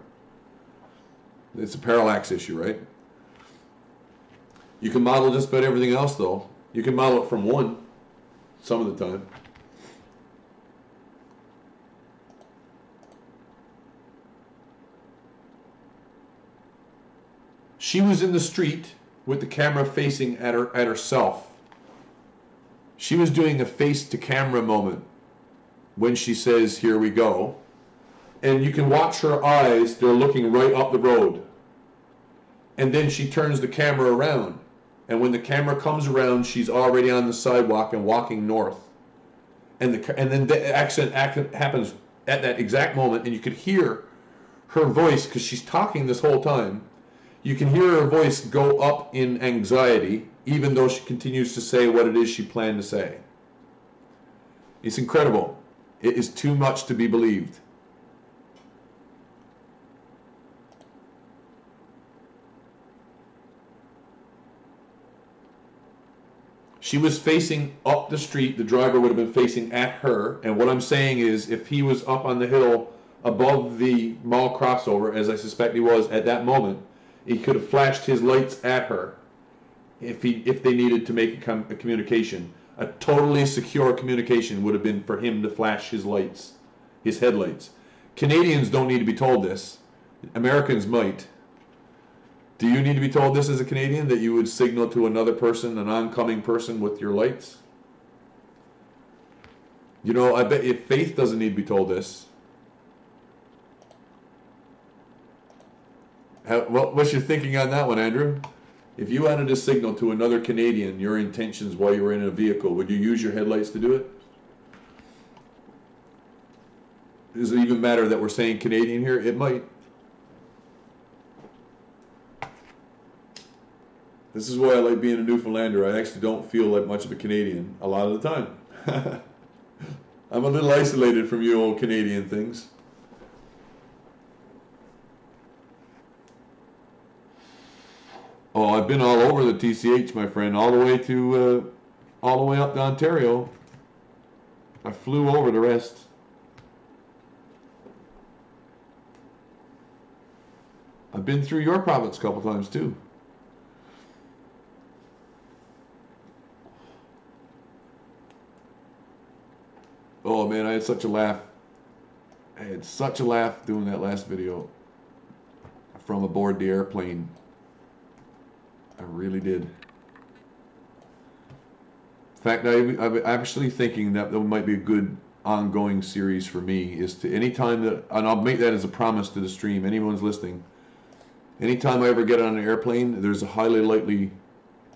It's a parallax issue, right? You can model just about everything else, though. You can model it from one, some of the time. She was in the street with the camera facing at herself. She was doing a face-to-camera moment when she says, here we go. And you can watch her eyes, they're looking right up the road. And then she turns the camera around. And when the camera comes around, she's already on the sidewalk and walking north. And then the accident happens at that exact moment, and you could hear her voice, because she's talking this whole time. You can hear her voice go up in anxiety, even though she continues to say what it is she planned to say. It's incredible. It is too much to be believed. She was facing up the street. The driver would have been facing at her. And what I'm saying is, if he was up on the hill above the mall crossover, as I suspect he was at that moment, he could have flashed his lights at her if they needed to make a communication. A totally secure communication would have been for him to flash his lights, his headlights. Canadians don't need to be told this. Americans might. Do you need to be told this as a Canadian, that you would signal to another person, an oncoming person, with your lights? You know, I bet if Faith doesn't need to be told this. What's your thinking on that one, Andrew? If you wanted to signal to another Canadian your intentions while you were in a vehicle, would you use your headlights to do it? Does it even matter that we're saying Canadian here? It might. This is why I like being a Newfoundlander. I actually don't feel like much of a Canadian a lot of the time. I'm a little isolated from you old Canadian things. Oh, I've been all over the TCH, my friend, all the way up to Ontario. I flew over the rest. I've been through your province a couple times too. Oh man, I had such a laugh. I had such a laugh doing that last video from aboard the airplane. I really did. In fact, I'm actually thinking that might be a good ongoing series for me, is to anytime that, and I'll make that as a promise to the stream, anyone's listening, anytime I ever get on an airplane, there's a highly likely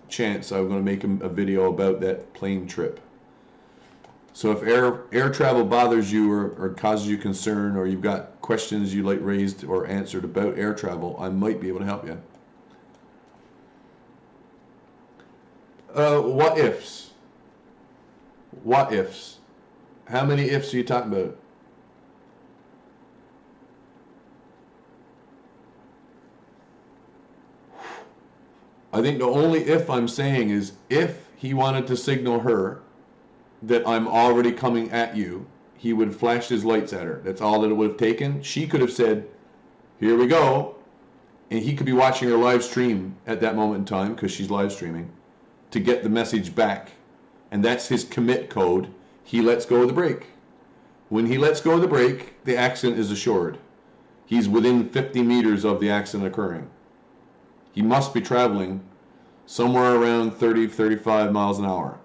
chance I'm going to make a video about that plane trip. So if air travel bothers you or causes you concern, or you've got questions you like raised or answered about air travel, I might be able to help you. What ifs? What ifs? How many ifs are you talking about? I think the only if I'm saying is if he wanted to signal her that I'm already coming at you, he would flash his lights at her. That's all that it would have taken. She could have said, here we go. And he could be watching her live stream at that moment in time, because she's live streaming, to get the message back. And that's his commit code. He lets go of the brake. When he lets go of the brake, the accident is assured. He's within 50 meters of the accident occurring. He must be traveling somewhere around 30, 35 miles an hour.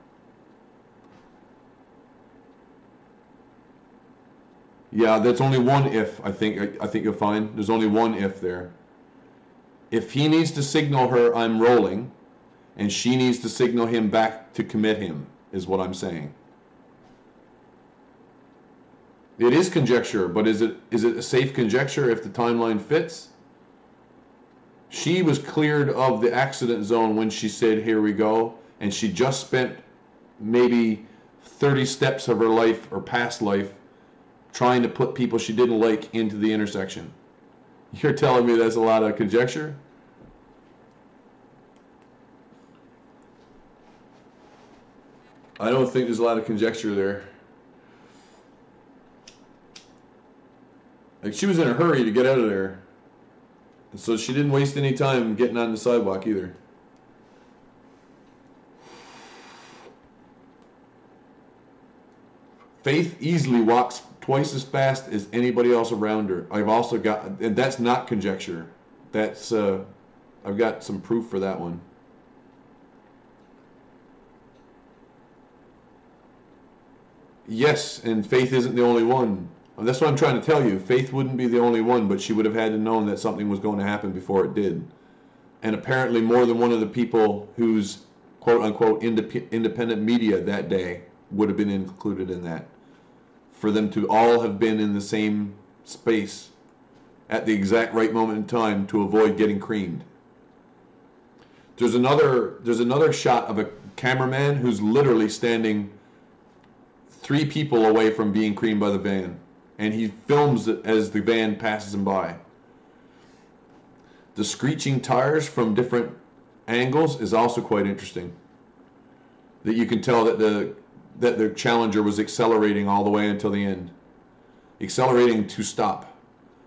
Yeah, that's only one if, I think you'll find. There's only one if there. If he needs to signal her, I'm rolling, and she needs to signal him back to commit him, is what I'm saying. It is conjecture, but is it a safe conjecture if the timeline fits? She was cleared of the accident zone when she said, here we go, and she just spent maybe 30 steps of her life or past life trying to put people she didn't like into the intersection. You're telling me that's a lot of conjecture? I don't think there's a lot of conjecture there. Like, she was in a hurry to get out of there. And so she didn't waste any time getting on the sidewalk either. Faith easily walks twice as fast as anybody else around her. I've also got, and that's not conjecture. That's, I've got some proof for that one. Yes, and Faith isn't the only one. That's what I'm trying to tell you. Faith wouldn't be the only one, but she would have had to know that something was going to happen before it did. And apparently more than one of the people whose quote-unquote independent media that day would have been included in that. For them to all have been in the same space at the exact right moment in time to avoid getting creamed. There's another shot of a cameraman who's literally standing 3 people away from being creamed by the van. And he films it as the van passes him by. The screeching tires from different angles is also quite interesting. That you can tell that the Challenger was accelerating all the way until the end. Accelerating to stop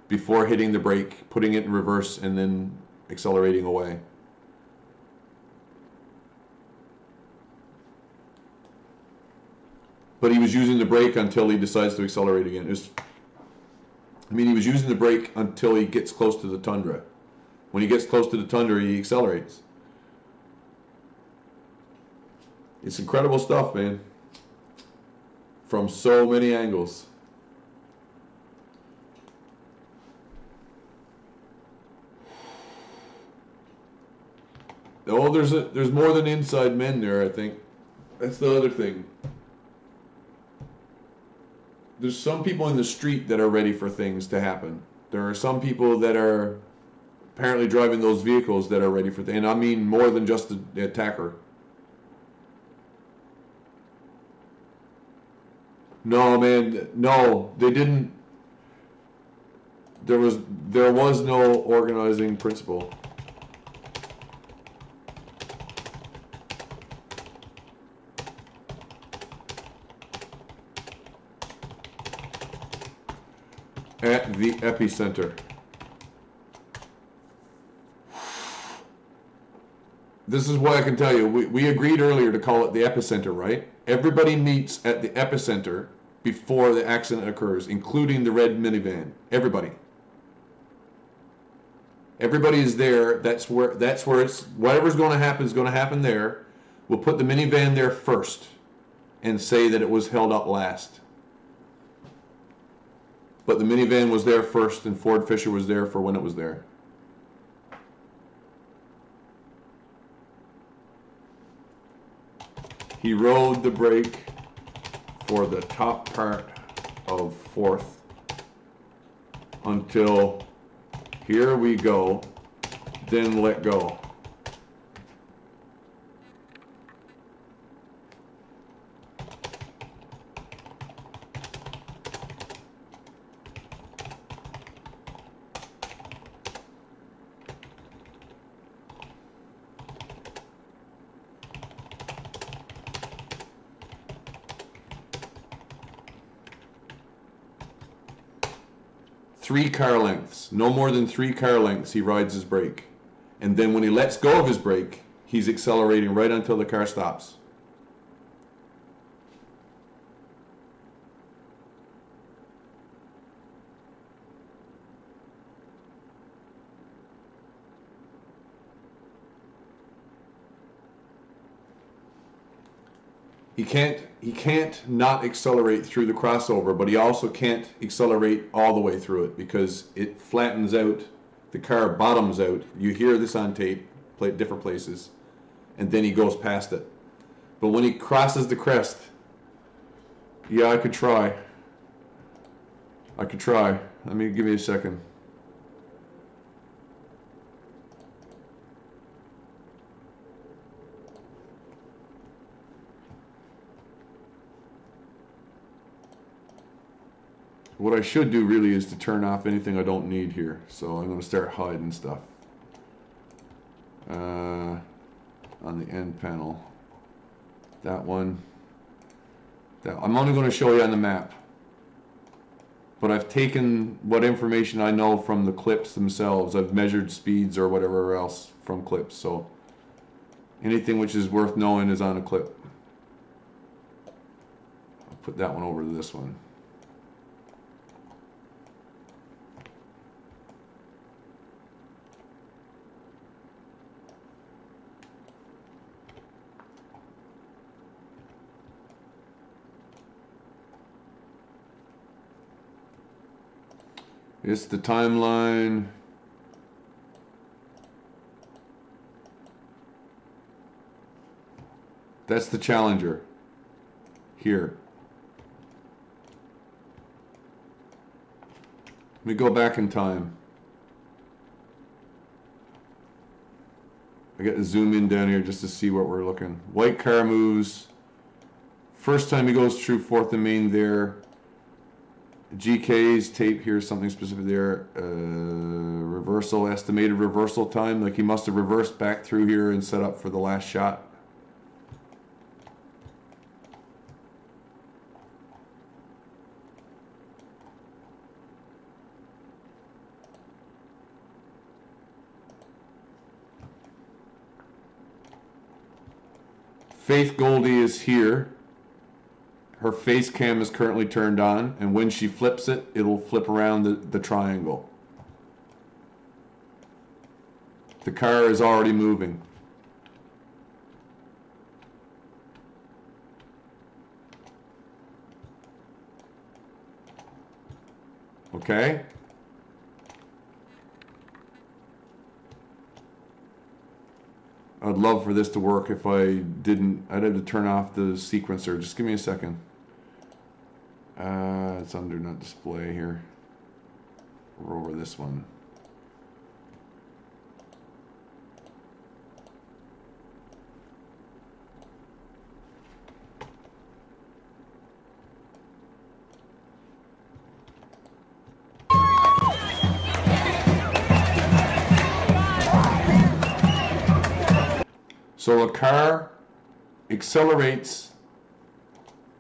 before hitting the brake, putting it in reverse, and then accelerating away. But he was using the brake until he decides to accelerate again. He was using the brake until he gets close to the tundra. When he gets close to the tundra, he accelerates. It's incredible stuff, man. From so many angles. Oh, there's more than inside men there, I think. That's the other thing. There's some people in the street that are ready for things to happen. There are some people that are apparently driving those vehicles that are ready for things. And I mean more than just the attacker. No, man, no, they didn't. There was no organizing principle. At the epicenter. This is what I can tell you. We agreed earlier to call it the epicenter, right? Everybody meets at the epicenter before the accident occurs, including the red minivan. Everybody. Everybody is there. That's where it's, whatever's going to happen is going to happen there. We'll put the minivan there first and say that it was held up last. But the minivan was there first, and Ford Fisher was there for when it was there. He rode the brake for the top part of 4th until here we go, then let go. Three car lengths, no more than 3 car lengths, he rides his brake. And then when he lets go of his brake, he's accelerating right until the car stops. He can't not accelerate through the crossover, but he also can't accelerate all the way through it because it flattens out, the car bottoms out. You hear this on tape, play at different places, and then he goes past it. But when he crosses the crest, yeah, I could try. Let me give me a second. What I should do really is to turn off anything I don't need here. So I'm going to start hiding stuff. On the end panel. That one. I'm only going to show you on the map. But I've taken what information I know from the clips themselves. I've measured speeds or whatever else from clips. So anything which is worth knowing is on a clip. I'll put that one over to this one. It's the timeline. That's the Challenger. Here. Let me go back in time. I got to zoom in down here just to see what we're looking. White car moves. First time he goes through 4th and Main there. GK's tape here, something specific there. Reversal, estimated reversal time. Like he must have reversed back through here and set up for the last shot. Faith Goldie is here. Her face cam is currently turned on, and when she flips it, it'll flip around the triangle. The car is already moving. Okay? I'd love for this to work. If I didn't, I'd have to turn off the sequencer. Just give me a second. It's under not display here. We're over this one. So a car accelerates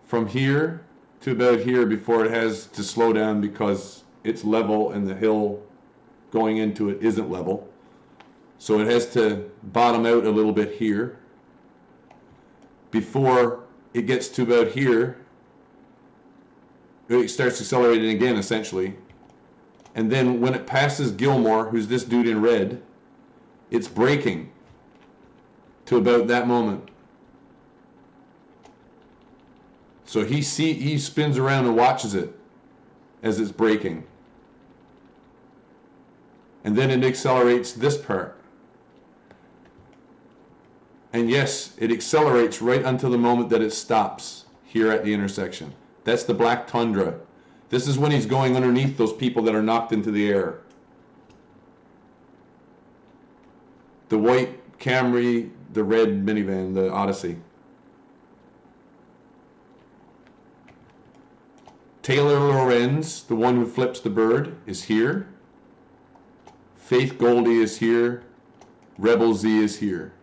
from here to about here before it has to slow down because it's level and the hill going into it isn't level. So it has to bottom out a little bit here before it gets to about here. It starts accelerating again, essentially. And then when it passes Gilmore, who's this dude in red, it's braking to about that moment. So he spins around and watches it as it's braking. And then it accelerates this part. And yes, it accelerates right until the moment that it stops here at the intersection. That's the black Tundra. This is when he's going underneath those people that are knocked into the air. The white Camry, the red minivan, the Odyssey. Taylor Lorenz, the one who flips the bird, is here. Faith Goldie is here. Rebel Z is here.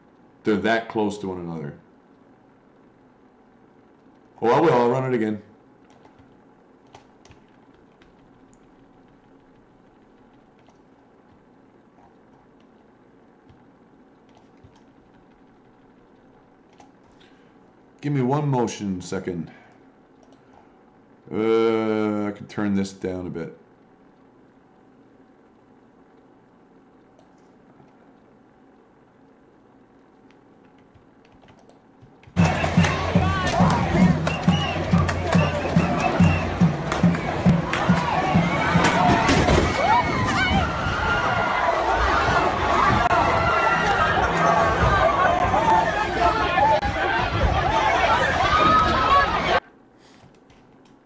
They're that close to one another. Oh, I will. I'll run it again. Give me one motion second. I can turn this down a bit.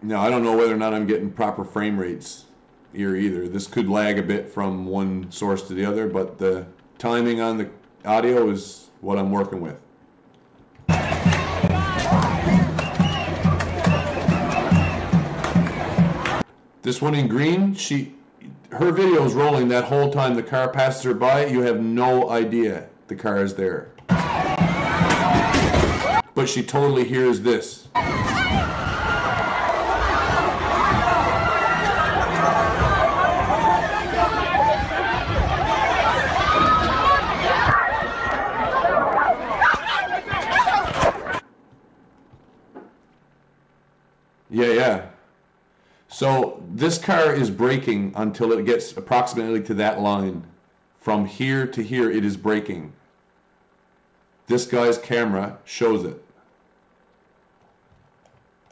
Now, I don't know whether or not I'm getting proper frame rates here either. This could lag a bit from one source to the other, but the timing on the audio is what I'm working with. This one in green, her video is rolling that whole time the car passes her by. You have no idea the car is there. But she totally hears this. Yeah. So this car is braking until it gets approximately to that line. From here to here, it is braking. This guy's camera shows it.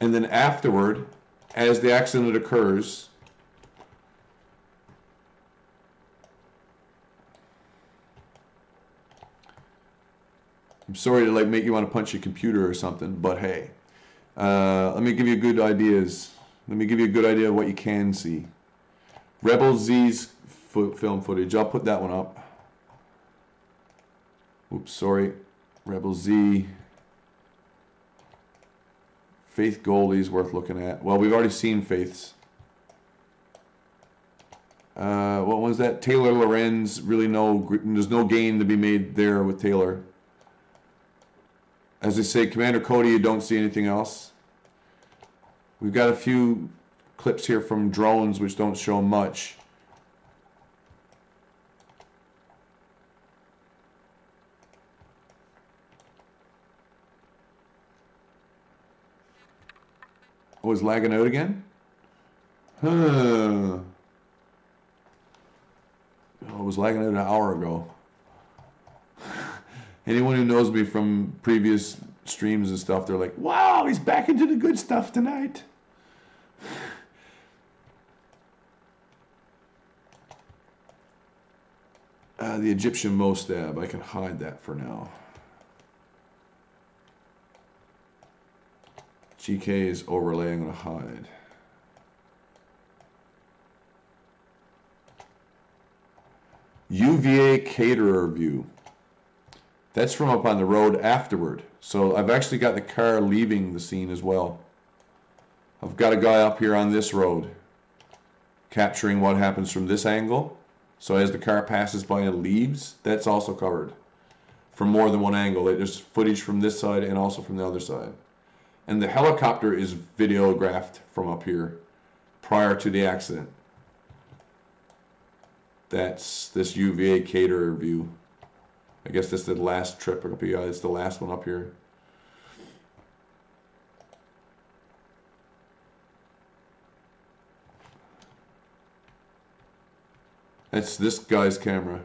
And then afterward, as the accident occurs, I'm sorry to make you want to punch your computer or something, but hey. Let me give you good ideas. Let me give you a good idea of what you can see. Rebel Z's film footage. I'll put that one up. Oops, sorry. Rebel Z. Faith Goldie's worth looking at. Well, we've already seen Faith's. What was that? Taylor Lorenz. Really there's no gain to be made there with Taylor. As I say, Commander Cody, you don't see anything else. We've got a few clips here from drones which don't show much. Oh, it's lagging out again? Huh. Oh, it was lagging out an hour ago. Anyone who knows me from previous streams and stuff, they're like, wow, he's back into the good stuff tonight. The Egyptian Mo stab, I can hide that for now. GK is overlay, I'm going to hide. UVA caterer view. That's from up on the road afterward. So I've actually got the car leaving the scene as well. I've got a guy up here on this road capturing what happens from this angle. So as the car passes by and leaves, that's also covered from more than one angle. There's footage from this side and also from the other side. And the helicopter is videographed from up here prior to the accident. That's this UVA caterer view. I guess that's the last trip up here. It's the last one up here. That's this guy's camera.